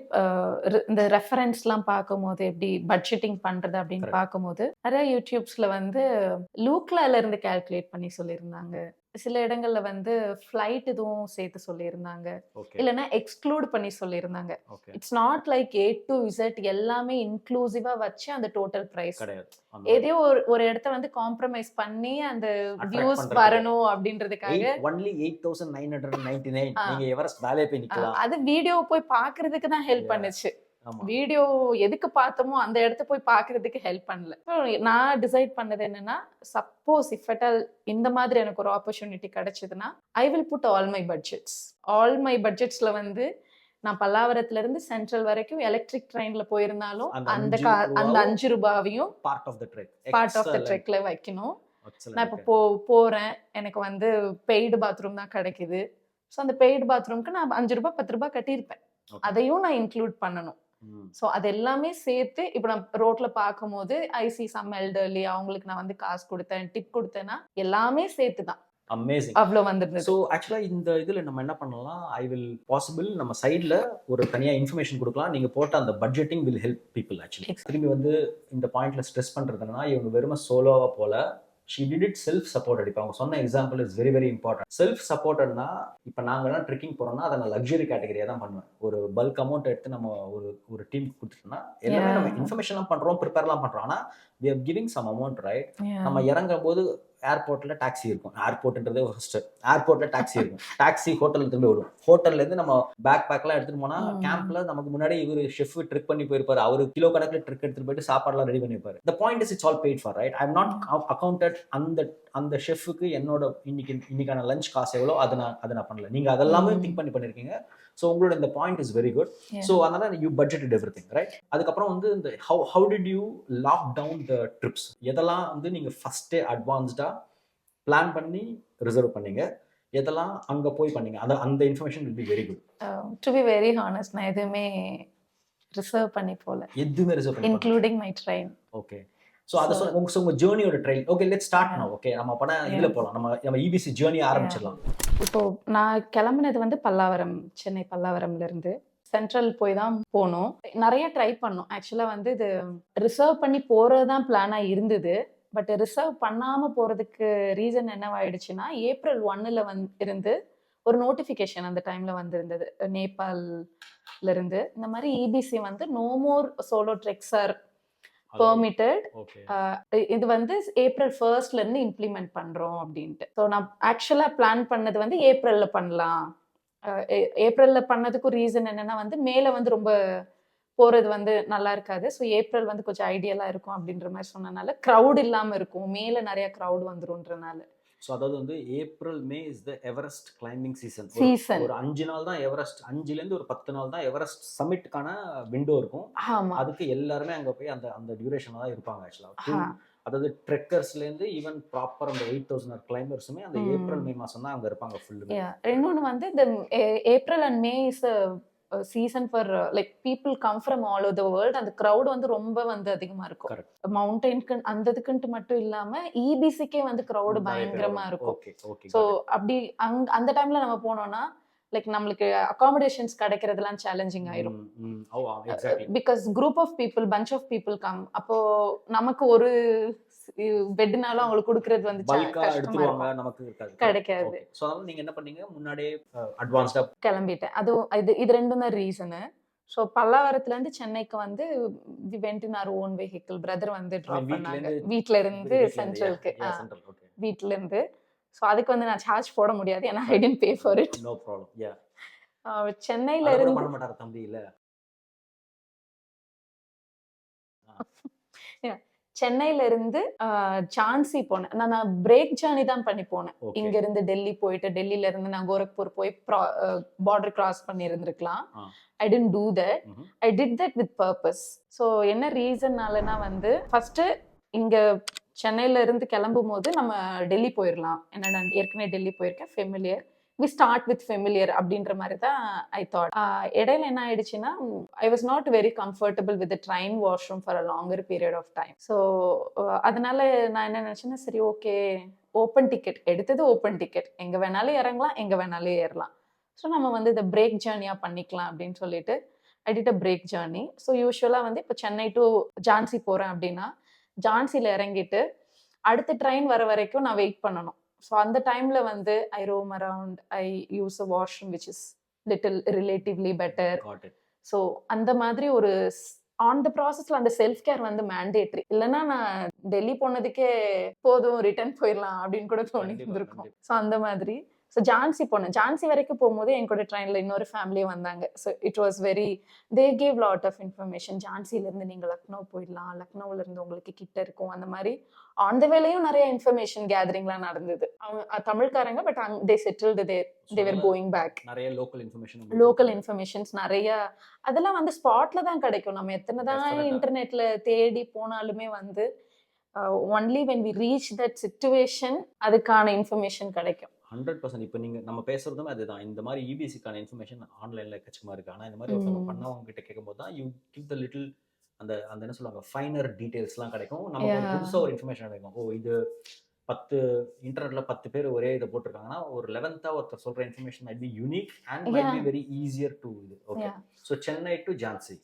இந்த ரெஃபரன்ஸ்லாம் பார்க்கும்போது எப்படி பட்ஜெட்டிங் பண்ணுறது அப்படின்னு பார்க்கும்போது நிறைய யூடியூப்ஸில் வந்து லூக்லால இருந்து கால்குலேட் பண்ணி சொல்லியிருந்தாங்க. சில இடங்கள்ல வந்து ஃப்ளைட் இதுவும் சேர்த்து சொல்லியிருந்தாங்க, இல்லைன்னா எக்ஸ்க்ளூட் பண்ணி சொல்லியிருந்தாங்க. It's not like A to Z எல்லாமே இன்க்ளூசிவா வச்சு அந்த டோட்டல் பிரைஸ் கிடையாது. ஏதோ ஒரு இடத்த வந்து காம்ப்ரமைஸ் பண்ணி அந்த வியூஸ் வரணும் அப்படின்றதுக்காக only 8,999 நீங்க எவரெஸ்ட் மேலே போய் நிக்கலாம். அது வீடியோ போய் பார்க்கிறதுக்கு தான் ஹெல்ப் பண்ணுச்சு. வீடியோ எதுக்கு பார்த்தோமோ அந்த இடத்த போய் பார்க்கறதுக்கு ஹெல்ப் பண்ணல. நான் டிசைட் பண்ணது என்னன்னா, சப்போஸ் இஃப் அட் ஆல் இந்த மாதிரி எனக்கு ஒரு ஆப்பர்ச்சுனிட்டி கிடைச்சதுன்னா I will put all my பட்ஜெட்ஸ்ல வந்து நான் பல்லாவரத்துல இருந்து சென்ட்ரல் வரைக்கும் எலக்ட்ரிக் ட்ரெயின்ல போயிருந்தாலும் அந்த 5 ரூபாவையும் பார்ட் ஆஃப் த ட்ரெக்ல வைக்கணும். நான் இப்போ போறேன், எனக்கு வந்து பெய்டு பாத்ரூம் தான் கிடைக்குது. ஸோ அந்த பெய்டு பாத்ரூம்க்கு நான் 5 ரூபாய் 10 ரூபாய் கட்டியிருப்பேன், அதையும் நான் இன்க்ளூட் பண்ணணும். ஸோ அது எல்லாமே சேர்த்து இப்போ நான் ரோட்ல பார்க்கும்போது ஐசி சம் எல்டர்லி அவங்களுக்கு நான் வந்து காசு கொடுத்தேன், டிப் கொடுத்தேன்னா எல்லாமே சேர்த்து தான். அமேசிங். அவ்வளோ வந்துருது. ஸோ ஆக்சுவலாக இந்த இதில் நம்ம என்ன பண்ணலாம், ஐ வில் பாசிபிள் நம்ம சைடில் ஒரு தனியாக இன்ஃபர்மேஷன் கொடுக்கலாம். நீங்கள் போட்ட அந்த budgeting will help people. Actually திரும்பி வந்து இந்த பாயிண்ட்ல ஸ்ட்ரெஸ் பண்ணுறதுனா இவங்க வெறும் சோலோவாக போல she did it self supported. இப்போ அவங்க சொன்ன example is very very important. செல்ஃப் சப்போர்ட்டட்னா இப்போ நாங்கள்லாம் ட்ரெக்கிங் போகிறோம்னா அதை நான் லக்ஸரி கேட்டகரியாக தான் பண்ணுவேன். ஒரு பல்க் அமௌண்ட் எடுத்து நம்ம ஒரு டீம் கொடுத்துட்டோம்னா எல்லாமே நம்ம இன்ஃபர்மேஷன்லாம் பண்ணுறோம், ப்ரிப்பேர்லாம் பண்ணுறோம், ஆனால் we are giving some amount, right? நம்ம இறங்கும் போது ஏர்போர்ட்ல டாக்ஸி இருக்கும். ஏர்போர்ட்ன்றதே ஃபர்ஸ்ட் ஏர்போர்ட்ல டாக்ஸி இருக்கும். டாக்ஸி ஹோட்டல்ல திரும்பி வரும். ஹோட்டல்ல இருந்து நம்ம பேக்லாம் எடுத்துட்டு போனா கேம்ப்ல நமக்கு முன்னாடி இவரு ஷெஃப் ட்ரிக் பண்ணி போயிருப்பாரு. அவரு கிலோ கணக்குல ட்ரிக் எடுத்துட்டு போயிட்டு சாப்பாடுலாம் ரெடி பண்ணிருப்பாரு. The point is it's all paid for, right? I'm not accounted அந்த ஷெஃப்க்கு என்னோட இன்னைக்கான லஞ்ச் காசு எவ்வளோ அதை நான் பண்ணல. நீங்க அதெல்லாமே திங்க் பண்ணிருக்கீங்க. ஸோ உங்களோட இந்த point is very good. So அதனால you budgeted everything, right? அதுக்கப்புறம் வந்து இந்த how did you lock down the trips? எதெல்லாம் வந்து நீங்க ஃபர்ஸ்டே அட்வான்ஸ்டா பிளான் பண்ணி ரிசர்வ் பண்ணீங்க, எதெல்லாம் அங்க போய் பண்ணீங்க? அந்த information will be very good. To be very honest, நான் எதுவுமே ரிசர்வ் பண்ணி போல, எதுவுமே ரிசர்வ் பண்ணி including my train. Okay. So அதை உங்க ஜேர்னியோட trail. Okay, let's start now. Okay, நம்ம பண்ண இதுல போலாம். நம்ம இபிசி ஜேர்னி ஆரம்பிச்சிடலாம். இப்போ நான் கிளம்பினது வந்து பல்லாவரம், சென்னை பல்லாவரம்ல இருந்து சென்ட்ரல் போய் தான் போனோம். நிறைய ட்ரை பண்ணோம். ஆக்சுவலா வந்து இது ரிசர்வ் பண்ணி போறதுதான் பிளானா இருந்தது. பட் ரிசர்வ் பண்ணாம போறதுக்கு ரீசன் என்னவாயிடுச்சுன்னா, ஏப்ரல் 1ல இருந்து ஒரு நோட்டிஃபிகேஷன் அந்த டைம்ல வந்திருந்தது நேபாள்ல இருந்து. இந்த மாதிரி இபிசி வந்து no more solo treks are permitted. இது வந்து ஏப்ரல் 1ல இருந்து இம்ப்ளிமெண்ட் பண்றோம் அப்படின்ட்டு. ஸோ நான் ஆக்சுவலா பிளான் பண்ணது வந்து ஏப்ரல்ல பண்ணலாம். ஏப்ரல்ல பண்ணதுக்கும் ரீசன் என்னன்னா வந்து மேல வந்து ரொம்ப போறது வந்து நல்லா இருக்காது. ஸோ ஏப்ரல் வந்து கொஞ்சம் ஐடியலா இருக்கும் அப்படின்ற மாதிரி சொன்னனால, க்ரௌட் இல்லாம இருக்கும், மேல நிறைய க்ரௌட் வந்துரும்ன்றனால. ஸோ அதாவது வந்து April May is the Everest climbing season. ஒரு 5 நாள் தான் எவரெஸ்ட், 5லேருந்து ஒரு 10 நாள் தான் எவரெஸ்ட் சமிட்டுக்கான விண்டோ இருக்கும். அதுக்கு எல்லாருமே அங்கே போய் அந்த டியூரேஷனாக தான் இருப்பாங்க ஆக்சுவலாக. அதாவது ட்ரெக்கர்ஸ்லேருந்து ஈவன் ப்ராப்பர் அந்த 8000 கிளைம்பர்ஸுமே அந்த ஏப்ரல் மே மாதம் தான் அங்கே இருப்பாங்க ஃபுல்லுமே. இன்னொன்று வந்து இந்த April and May is season for like people come from all over the world. அந்த க்ரௌட் வந்து ரொம்ப வந்து அதிகமா இருக்கும். மவுண்டெயின்க்கு அந்த இதுக்குன்ட்டு மட்டும் இல்லாம இபிசிக்கே வந்து க்ரௌடு பயங்கரமா இருக்கும். ஸோ அப்படி அந்த டைம்ல நம்ம போனோம்னா லைக் நம்மளுக்கு அகாமடேஷன்ஸ் கிடைக்கிறதுலாம் சேலஞ்சிங் ஆயிரும். Because group of people, bunch of people come. அப்போ நமக்கு ஒரு பெட்னாலும் அவங்களுக்கு கொடுக்கிறது வந்து கிடைக்காது. சோ அதனால நீங்க என்ன பண்ணீங்க? முன்னாடியே அட்வான்ஸ்டா கிளம்பிட்டேன். அதுவும் இது ரெண்டும் தான் ரீசனு. ஸோ பல்லாவரத்துல இருந்து சென்னைக்கு வந்து we went in our own vehicle. Brother வந்து டிராப் பண்ணாங்க வீட்ல இருந்து சென்ட்ரலுக்கு. வீட்ல இருந்து. ஸோ அதுக்கு வந்து நான் சார்ஜ் போட முடியாது, ஏன்னா I didn't pay for it. No problem. Yeah, சென்னையில இருந்து பண்ண மாட்டாரு தம்பி இல்ல. சென்னையில இருந்து ஜான்சி போனேன். நான் பிரேக் ஜர்னி தான் பண்ணி போனேன். இங்க இருந்து டெல்லி போயிட்டு, டெல்லியில இருந்து நான் கோரக்பூர் போய் பார்டர் கிராஸ் பண்ணி இருந்திருக்கலாம். I tend to that. I did that with purpose. So என்ன ரீசன்னாலனா வந்து ஃபர்ஸ்ட் இங்க சென்னையில இருந்து கிளம்பும் போது நம்ம டெல்லி போயிடலாம். ஏன்னா நான் ஏற்கனவே டெல்லி போயிருக்கேன், familiar. We start with familiar அப்படின்ற மாதிரி தான் ஐ தாட். இடையில என்ன ஆயிடுச்சுன்னா, I was not very comfortable with train washroom for a longer period of time. So அதனால நான் என்ன நினைச்சேன்னா, சரி ஓகே, ஓப்பன் டிக்கெட் எடுத்தது, ஓப்பன் டிக்கெட், எங்க வேணாலும் இறங்கலாம், எங்க வேணாலும் ஏறலாம். ஸோ நம்ம வந்து இந்த பிரேக் ஜேர்னியா பண்ணிக்கலாம் அப்படின்னு சொல்லிட்டு I did a break journey. So யூஸ்வலா வந்து இப்போ சென்னை டு ஜான்சி போறேன் அப்படின்னா, ஜான்சில இறங்கிட்டு அடுத்த ட்ரெயின் வர வரைக்கும் நான் வெயிட் பண்ணணும். ஸோ அந்த டைம்ல வந்து I roam around, I use a washroom which is little relatively better. So அந்த மாதிரி ஒரு ஆன் த ப்ராசஸ்ல அந்த செல்ஃப் கேர் வந்து மேண்டேட்ரி. இல்லைன்னா நான் டெல்லி போனதுக்கே போதும், ரிட்டர்ன் போயிடலாம் அப்படின்னு கூட தோணி இருந்திருக்கும். ஸோ அந்த மாதிரி. ஸோ ஜான்சி போனேன். ஜான்சி வரைக்கும் போகும்போது என் கூட ட்ரெயினில் இன்னொரு ஃபேமிலியும் வந்தாங்க. So it was very, they gave lot of information. ஜான்சிலேருந்து நீங்கள் லக்னோ போயிடலாம், லக்னோவிலேருந்து உங்களுக்கு கிட்ட இருக்கும், அந்த மாதிரி ஆன் த வேலையும் நிறைய இன்ஃபர்மேஷன் கேதரிங்லாம் நடந்தது. அவங்க தமிழ்காரங்க, but they settled there, they were going back. நிறைய லோக்கல் இன்ஃபர்மேஷன்ஸ் நிறைய அதெல்லாம் வந்து ஸ்பாட்ல தான் கிடைக்கும். நம்ம எத்தனை தான் இன்டர்நெட்ல தேடி போனாலுமே வந்து only when we reach that situation அதுக்கான இன்ஃபர்மேஷன் கிடைக்கும். 100%. இப்போ நீங்கள் நம்ம பேசுறதுமே அதுதான். இந்த மாதிரி இபிசிக்கான இன்ஃபர்மேஷன் ஆன்லைனில் எக்கச்சக்கமாக இருக்குது. ஆனால் இந்த மாதிரி ஒருத்தவங்க பண்ணவங்க கிட்ட கேட்கும்போது தான் யூ கிவ் த லிட்டில் அந்த என்ன சொல்லுவாங்க, ஃபைனர் டீட்டெயில்ஸ்லாம் கிடைக்கும். நமக்கு ஒரு புதுசாக ஒரு இன்ஃபர்மேஷன் கிடைக்கும். ஓ, இது 10 இன்டர்நெட்டில் 10 பேர் ஒரே இதை போட்டிருக்காங்கன்னா, ஒரு 11th ஒருத்தர் சொல்கிற information might be unique and might be very easier to இது. Okay, so Chennai to Jhansi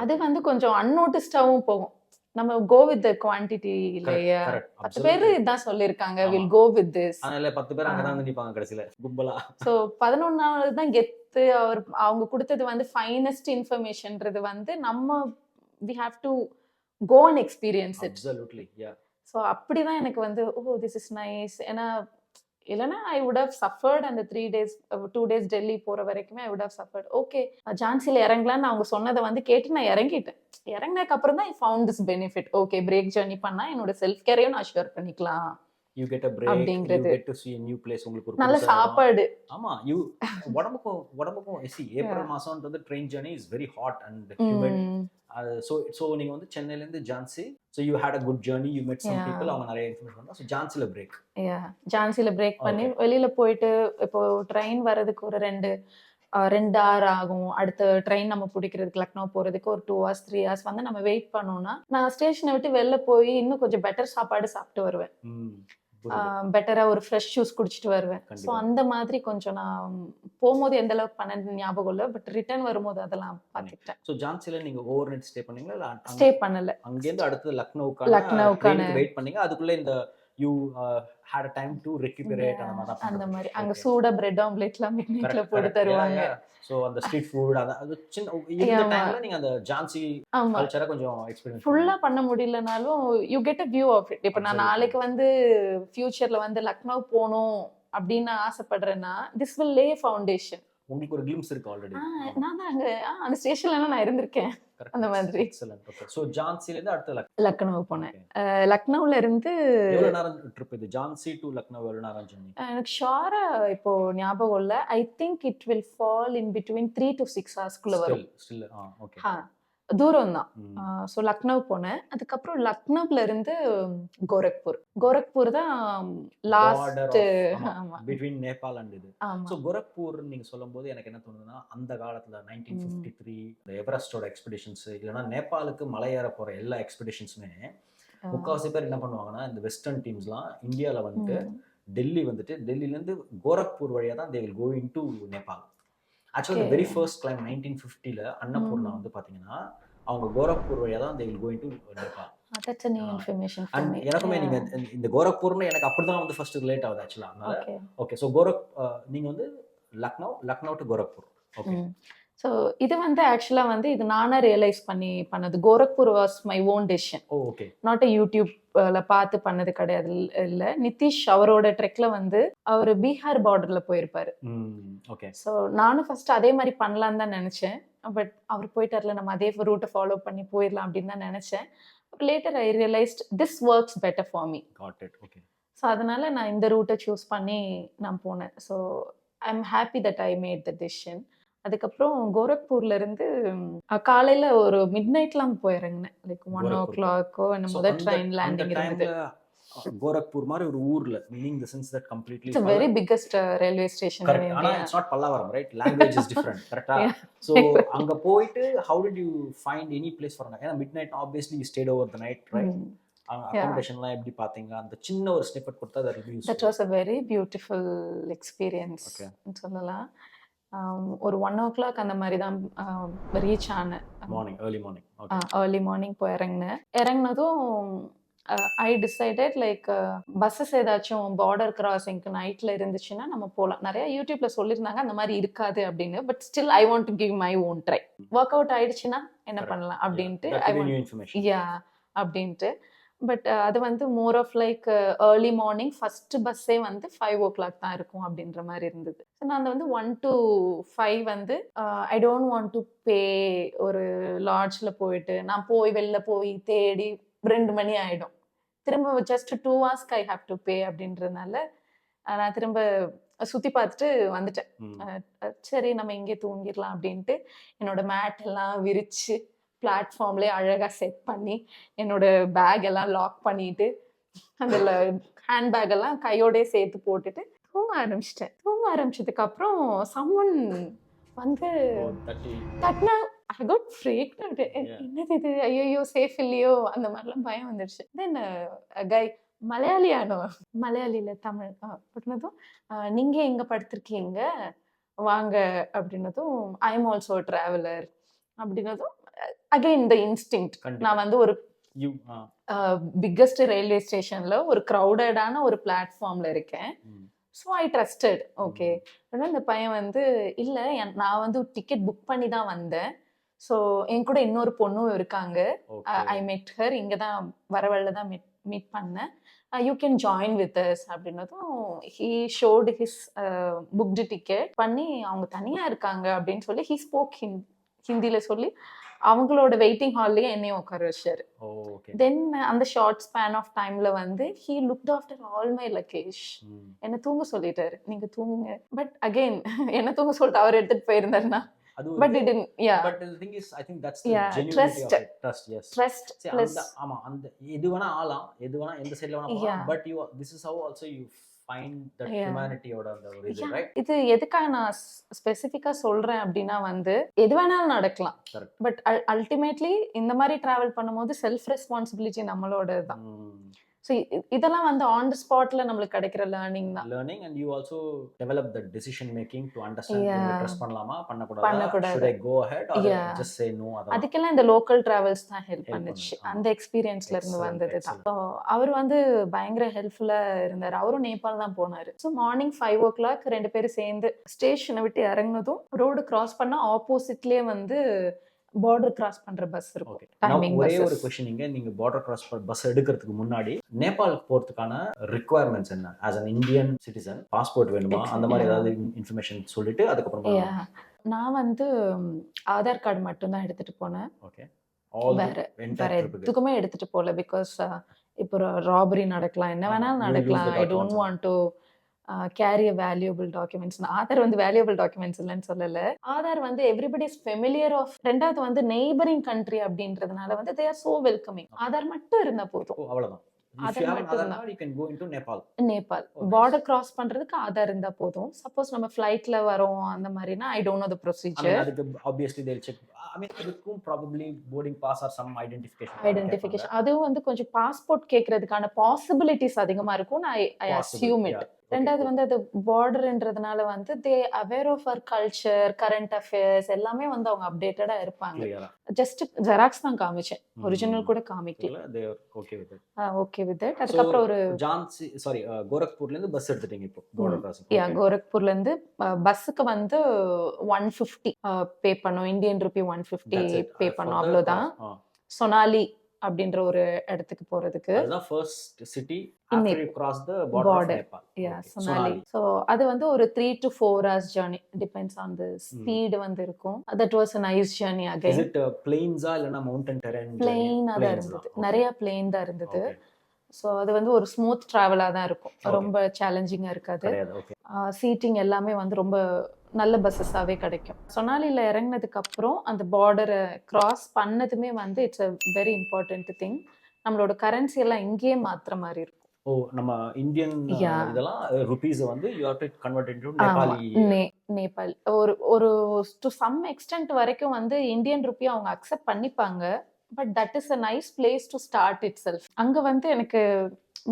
அது வந்து கொஞ்சம் அன்னோட்டிஸ்டாவும் போகும். நம்ம கோ வித் தி குவாண்டிட்டி இல்லையா? 10 பேர் இதான் சொல்லிருக்காங்க, வில் கோ வித் திஸ். அதனால 10 பேர் அங்க தான் நிப்பாங்க கடைசில கும்பலா. சோ 11வது தான் கெத்து. அவங்க கொடுத்தது வந்து ஃபைனஸ்ட் இன்ஃபர்மேஷன்ன்றது வந்து நம்ம we have to go and experience it. Absolutely, yeah. So so அப்படிதான் எனக்கு வந்து ஓ திஸ் இஸ் நைஸ். ஏன்னா இல்லைன்னா ஐ வுட் ஹவ் சஃபர்ட் அந்த 3 days 2 days டெல்லி போற வரைக்குமே I would have suffered. Okay ஜான்சில இறங்கலான்னு அவங்க சொன்னதை வந்து கேட்டு நான் இறங்கிட்டேன். இறங்கினதுக்கு அப்புறம் தான் I found this benefit. Okay break journey பண்ணா என்னோட செல்ஃப் கேரையும் நான் ஷேர் பண்ணிக்கலாம் you get a break, you அப்படிங்கிறது. Get to see a new place, உங்களுக்கு ஒரு நல்ல புதுசா இடம். சாப்பாடு. ஆமா யூ உடம்புக்கும் ஏப்ரல் மாசம்ன்றது train journey is very hot and humid. So நீங்க வந்து சென்னையில இருந்து Jhansi, so you had a good journey, you met some people, அவங்க நிறைய இன்ஃபர்மேஷன் பண்ணா. ஸோ ஜான்சில பிரேக். ஜான்சில பிரேக் பண்ணி வெளியில போயிட்டு இப்போ ட்ரெயின் வர்றதுக்கு ஒரு 2 hour ஆகும். அடுத்த ட்ரெயின் நம்ம பிடிக்கிறதுக்கு லக்னோ போறதுக்கு ஒரு 2 hours 3 hours வந்து நம்ம வெயிட் பண்ணோம்னா நான் ஸ்டேஷனை விட்டு வெளில போய் இன்னும் கொஞ்சம் பெட்டர் சாப்பாடு சாப்பிட்டு வருவேன். பெட்டரா ஒரு ஃப்ரெஷ் ஜூஸ் குடிச்சிட்டு வருவேன். ஸோ அந்த மாதிரி கொஞ்சம் நான் போகும்போது எந்த அளவுக்கு பண்ணது ஞாபகம் இல்லை, பட் ரிட்டர்ன் வரும்போது அதெல்லாம் பார்த்துக்கிட்டேன். ஸோ ஜான்சில நீங்க ஓவர் நைட் ஸ்டே பண்ணீங்களா இல்ல ஸ்டே பண்ணல. அங்கேருந்து அடுத்து லக்னோவுக்கான வெயிட் பண்ணீங்க, அதுக்குள்ள இந்த you had a time to recuperate அந்த மாதிரி அங்க சூடா பிரெட் ஆம்லெட்லாம் மிட்நைட்ல போட்டு தருவாங்க. சோ அந்த ஸ்ட்ரீட் ஃபுட் அது சின்ன இந்த டைம்ல நீங்க அந்த ஜான்சி கல்ச்சரை கொஞ்சம் எக்ஸ்பீரியன்ஸ் ஃபுல்லா பண்ண முடியலனாலும் you get a view of it. இப்போ நான் நாளைக்கு வந்து ஃபியூச்சர்ல வந்து லக்னோ போகணும் அப்படின்னு ஆசைப்படுறேன்னா திஸ் will lay foundation. உங்களுக்கு ஒரு கிளிம்ஸ் இருக்கு ஆல்ரெடி. நான் தான் அங்க அந்த ஸ்டேஷன்ல நான் இருந்திருக்கேன் அந்த மாதிரி. எக்ஸலென்ட். ஓகே சோ ஜான்சில இருந்து அடுத்து லக்னோ போனேன். லக்னோல இருந்து எவ்வளவு நேரம் ட்ரிப் இது? ஜான்சி டு லக்னோ எவ்வளவு நேரம் ஜர்னி? எனக்கு ஷாரா இப்போ ஞாபகம் இல்ல. I think it will fall in between 3 to 6 hours குள்ள வரும். ஸ்டில் ஓகே தூரம் தான். ஸோ லக்னோ போனேன். அதுக்கப்புறம் லக்னோல இருந்து கோரக்பூர் தான் லாஸ்ட் பிட்வீன் நேபாள் அண்ட் இது. ஸோ கோரக்பூர் நீங்க சொல்லும்போது எனக்கு என்ன தோணுதுன்னா, அந்த காலத்துல 1953 இந்த எவரெஸ்டோட எக்ஸ்பெடிஷன்ஸ் இல்லைன்னா நேபாளுக்கு மலை ஏற போற எல்லா எக்ஸ்பெடிஷன்ஸுமே முக்கால்வாசி பேர் என்ன பண்ணுவாங்கன்னா, இந்த வெஸ்டர்ன் டீம்ஸ்லாம் இந்தியாவில் வந்துட்டு டெல்லியிலேருந்து கோரக்பூர் வழியாக தான் they will go into Nepal. ஆக்சுவலாக the very first climb 1950ல Annapurna வந்து பார்த்தீங்கன்னா அவங்க கோரக்பூர் வழியாக தான் they will go into Nepal. That's a new information for me. எனக்குமே நீங்க இந்த கோரக்பூர்னு எனக்கு அப்படிதான் வந்து ஃபர்ஸ்ட் ரிலேட் ஆகுது ஆக்சுவலா. அதனால ஓகே ஸோ நீங்க வந்து Lucknow to Gorakhpur. Okay so இது வந்து ஆக்சுவலாக வந்து இது நானாக ரியலைஸ் பண்ணது. Gorakhpur was my own decision. Okay not a யூடியூப்ல பார்த்து பண்ணது கிடையாது. இல்லை நிதிஷ் அவரோட ட்ரெக்ல வந்து அவர் பீகார் பார்டர்ல போயிருப்பாரு. ஓகே ஸோ நானும் ஃபர்ஸ்ட் அதே மாதிரி பண்ணலான்னு தான் நினைச்சேன். பட் அவர் போயிட்டார்ல, நம்ம அதே ரூட்டை ஃபாலோ பண்ணி போயிடலாம் அப்படின்னு தான் நினைச்சேன். Later I realised this works better for me. Okay so அதனால நான் இந்த ரூட்டை சூஸ் பண்ணி நான் போனேன். So I am happy that I made the decision. அதுக்கப்புறம் கோரக்பூர்ல இருந்து காலையில ஒரு மிட் நைட்லாம் போய் இறங்கினேன். லைக் 1 o'clock முதல் ட்ரெயின் லேண்டிங் இருந்தது. கோரக்பூர் மாதிரி ஒரு ஊர்ல, meaning the sense that completely it's a very biggest railway station in India. ஆனா it's not Pallavaram, right? Language is different, கரெக்ட்டா? So அங்க போயிட்டு how did you find any place for? ஏன்னா midnight obviously you stayed over the night, right? அகாமடேஷன்லாம் எப்படி பாத்தீங்க? அந்த சின்ன ஒரு ஸ்னிப்பெட் கொடுத்தா that will be useful. That was a very beautiful experience சொல்லலாம். ஒரு 1 o'clock அந்த மாதிரி தான் ரீச் ஆனேன். ஏர்லி மார்னிங் போய் இறங்கினதும் ஐ டிசைடட் லைக் பஸ்ஸஸ் ஏதாச்சும் பார்டர் கிராசிங்க்கு நைட்ல இருந்துச்சுன்னா நம்ம போகலாம். நிறைய யூடியூப்ல சொல்லியிருந்தாங்க அந்த மாதிரி இருக்காது அப்படின்னு. But still I want to give my own try. Work out ஆயிடுச்சுன்னா என்ன பண்ணலாம் அப்படின்ட்டு அப்படின்ட்டு. பட் அது வந்து more of like early morning first பஸ்ஸே வந்து 5 o'clock தான் இருக்கும் அப்படின்ற மாதிரி இருந்தது. நான் அந்த வந்து 1 to 5 வந்து I don't want to pay. ஒரு லாட்ஜ்ல போயிட்டு நான் வெளில போய் தேடி 2 மணி ஆயிடும். திரும்ப just 2 hours I have to pay அப்படின்றதுனால நான் திரும்ப சுத்தி பார்த்துட்டு வந்துட்டேன். சரி நம்ம இங்கே தூங்கிடலாம் அப்படின்ட்டு என்னோட மேட் எல்லாம் விரிச்சு பிளாட்ஃபார்ம்லேயே அழகாக செட் பண்ணி என்னோட பேக் எல்லாம் லாக் பண்ணிட்டு அதில் ஹேண்ட்பேக் எல்லாம் கையோடய சேர்த்து போட்டுட்டு தூங்க ஆரம்பிச்சதுக்கு அப்புறம் சம்ஒன் வந்து தட்னா I got freaked out. என்னது இது, ஐயோ சேஃப் இல்லையோ அந்த மாதிரிலாம் பயம் வந்துடுச்சு. தென் கை மலையாளியில தமிழ் அப்படின்னதும் நீங்க எங்க படுத்திருக்கீங்க வாங்க அப்படின்னதும் ஐ எம் ஆல்சோ டிராவலர் அப்படின்னதும் அகைன் த இன்ஸ்டிங்க்ட். நான் வந்து ஒரு பிக்கஸ்ட் ரயில்வே ஸ்டேஷன்ல ஒரு க்ரௌடடான ஒரு பிளாட்ஃபார்ம்ல இருக்கேன். So I trusted. ஓகே இந்த பையன் வந்து இல்லை நான் வந்து டிக்கெட் புக் பண்ணி தான் வந்தேன். ஸோ என் கூட இன்னொரு பொண்ணும் இருக்காங்க. ஐ மெட் ஹர் இங்கே தான் வரவழில தான் மீட் பண்ணேன். You can join with us அப்படின்னதும் he showed his booked ticket பண்ணி அவங்க தனியா இருக்காங்க அப்படின்னு சொல்லி ஹீ ஸ்போக் ஹிந்தியில சொல்லி அவங்களோட வெயிட்டிங் ஹால்லயே என்னையும் உட்கார வச்சாரு. ஓகே. தென் அந்த ஷார்ட் ஸ்பேன் ஆஃப் டைம்ல வந்து he looked after all my luggage. என்ன தூங்க சொல்லிட்டாரு, நீங்க தூங்குங்க. பட் அகைன் என்ன தூங்க சொல்லிட்டு அவர் எடுத்துட்டு போயிருந்தாருன்னா but it did yeah but the thing is I think that's the Yeah, genuinity trust. of it. Trust, yes. Trust See, plus ஆமா அந்த எது வேணா ஆலாம், எது வேணா எந்த சைடுல வேணா போகலாம். Yeah. But this is how also you find that Yeah. humanity ஓட அந்த ஒரு இது, Yeah. right? இது எதுக்காக நான் ஸ்பெசிஃபிக்கா சொல்றேன் அப்படின்னா வந்து எது வேணாலும் நடக்கலாம். Correct. பட் அல்டிமேட்லி இந்த மாதிரி டிராவல் பண்ணும்போது செல்ஃப் ரெஸ்பான்சிபிலிட்டி நம்மளோட தான். ஸோ இதெல்லாம் வந்து ஆன் த ஸ்பாட்ல நம்மளுக்கு கிடைக்கிற லேர்னிங் தான். learning and you also develop the decision making to understand Yeah. Trust பண்ணலாமா பண்ணக்கூடாதா, பண்ணக்கூடாது. should I go ahead or Yeah. just say no, அதெல்லாம் அதுக்கெல்லாம் இந்த லோக்கல் டிராவல்ஸ் தான் ஹெல்ப் Help பண்ணுச்சு. பண்ணுது. அந்த எக்ஸ்பீரியன்ஸ்ல இருந்து Excellent, வந்தது தான். excellent. அவர் வந்து பயங்கர ஹெல்ப்ஃபுல்லா இருந்தார். அவரும் நேபாள் தான் போனாரு. ஸோ மார்னிங் 5 o'clock 2 பேரும் சேர்ந்து ஸ்டேஷனை விட்டு இறங்குனதும் ரோடு கிராஸ் பண்ணா ஆப்போசிட்லயே வந்து பார்டர் கிராஸ் பண்ற பஸ் இருக்கும். Okay. Now, டைமிங் ஒரே ஒரு பஸ். கொஸ்டின், நீங்க பார்டர் கிராஸ் பஸ் எடுக்கிறதுக்கு முன்னாடி நேபாளுக்கு போறதுக்கான ரிக்குவயர்மெண்ட்ஸ் என்ன? As an Indian citizen passport வேணுமா, அந்த மாதிரி ஏதாவது இன்ஃபர்மேஷன் சொல்லிட்டு அதுக்கப்புறமா? நான் வந்து ஆதார் கார்டு மட்டும் தான் எடுத்துட்டு போனேன். ஓகே. வேற வேற எதுக்குமே எடுத்துட்டு போல. பிகாஸ் இப்போ ராபரி நடக்கலாம், என்ன வேணாலும் You will lose the நடக்கலாம். I don't documents. Want to carry valuable documents. Aadhaar வந்து வேல்யூபிள் டாக்குமெண்ட்ஸ் இல்லைன்னு சொல்லல. ஆதார் வந்து எவ்ரிபடி இஸ் ஃபெமிலியர் ஆஃப். ரெண்டாவது வந்து நெய்பரிங் கண்ட்ரி அப்படின்றதுனால வந்து they are so welcoming. Aadhaar மட்டும் இருந்தா போதும். ஓ, அவ்வளவுதான். If Aadhaar you have an மட்டும் Aadhaar தான். card, you can go into Nepal. Nepal Okay. Border cross பண்றதுக்கு ஆதார் இருந்தா போதும். சப்போஸ் நம்ம ஃபிளைட்ல வரோம் அந்த மாதிரினா ஐ don't no the I mean, procedure. அதுக்கு obviously they'll check. I mean, அதுக்கும் probably boarding pass or some identification. Identification அதுவும் வந்து கொஞ்சம் பாஸ்போர்ட் கேட்கறதுக்கான பாசிபிலிட்டிஸ் அதிகமா இருக்கும். I assume it. ரெண்டாவது வந்து அது பார்டர்ன்றதுனால வந்து they aware of our culture, current affairs எல்லாமே வந்து அவங்க அப்டேட்டடா இருப்பாங்க. ஜஸ்ட் ஜெராக்ஸ் தான் காமிச்சேன், ஒரிஜினல் கூட காமிக்கல. they are okay with it. Okay with that. அதுக்கப்புறம் ஒரு கோரக்பூர்ல இருந்து பஸ் எடுத்துட்டீங்க இப்போ border crossing. கோரக்பூர்ல இருந்து பஸ்ஸுக்கு வந்து 150 பே பண்ணோம். Indian Ruby 150 That's it. Pay For பண்ணோம், the அவ்வளவுதான். cross. சொனாலி அப்படின்ற ஒரு இடத்துக்கு போறதுக்கு. அதுதான் first city In after you cross the border of border. Nepal. Yeah, Okay. Sonali. So அது வந்து ஒரு 3 to 4 hours journey depends on the speed வந்து இருக்கும். That was a nice journey Is again. it plains இல்லனா mountain terrain? Plain தான் இருந்தது. நிறைய plain தான் இருந்தது. ஸோ அது வந்து ஒரு ஸ்மூத் ட்ராவலாக தான் இருக்கும். ரொம்ப சேலஞ்சிங்காக இருக்காது. சீட்டிங் எல்லாமே வந்து ரொம்ப நல்ல பஸ்ஸஸாகவே கிடைக்கும். சொனாலியில் இறங்கினதுக்கு அப்புறம் அந்த பார்டரை கிராஸ் பண்ணதுமே வந்து it's a very important thing. நம்மளோட கரன்சி எல்லாம் இங்கேயே மாத்துற மாதிரி இருக்கும். ஓ, நம்ம இந்தியன் Yeah. இதெல்லாம் ரூபீஸ் வந்து you have to convert into Nepali. Nepal ஒரு டு சம் எக்ஸ்டென்ட் வரைக்கும் வந்து இந்தியன் ருப்பி அவங்க அக்செப்ட் பண்ணிப்பாங்க. But that is a nice place to start it self. அங்க வந்து எனக்கு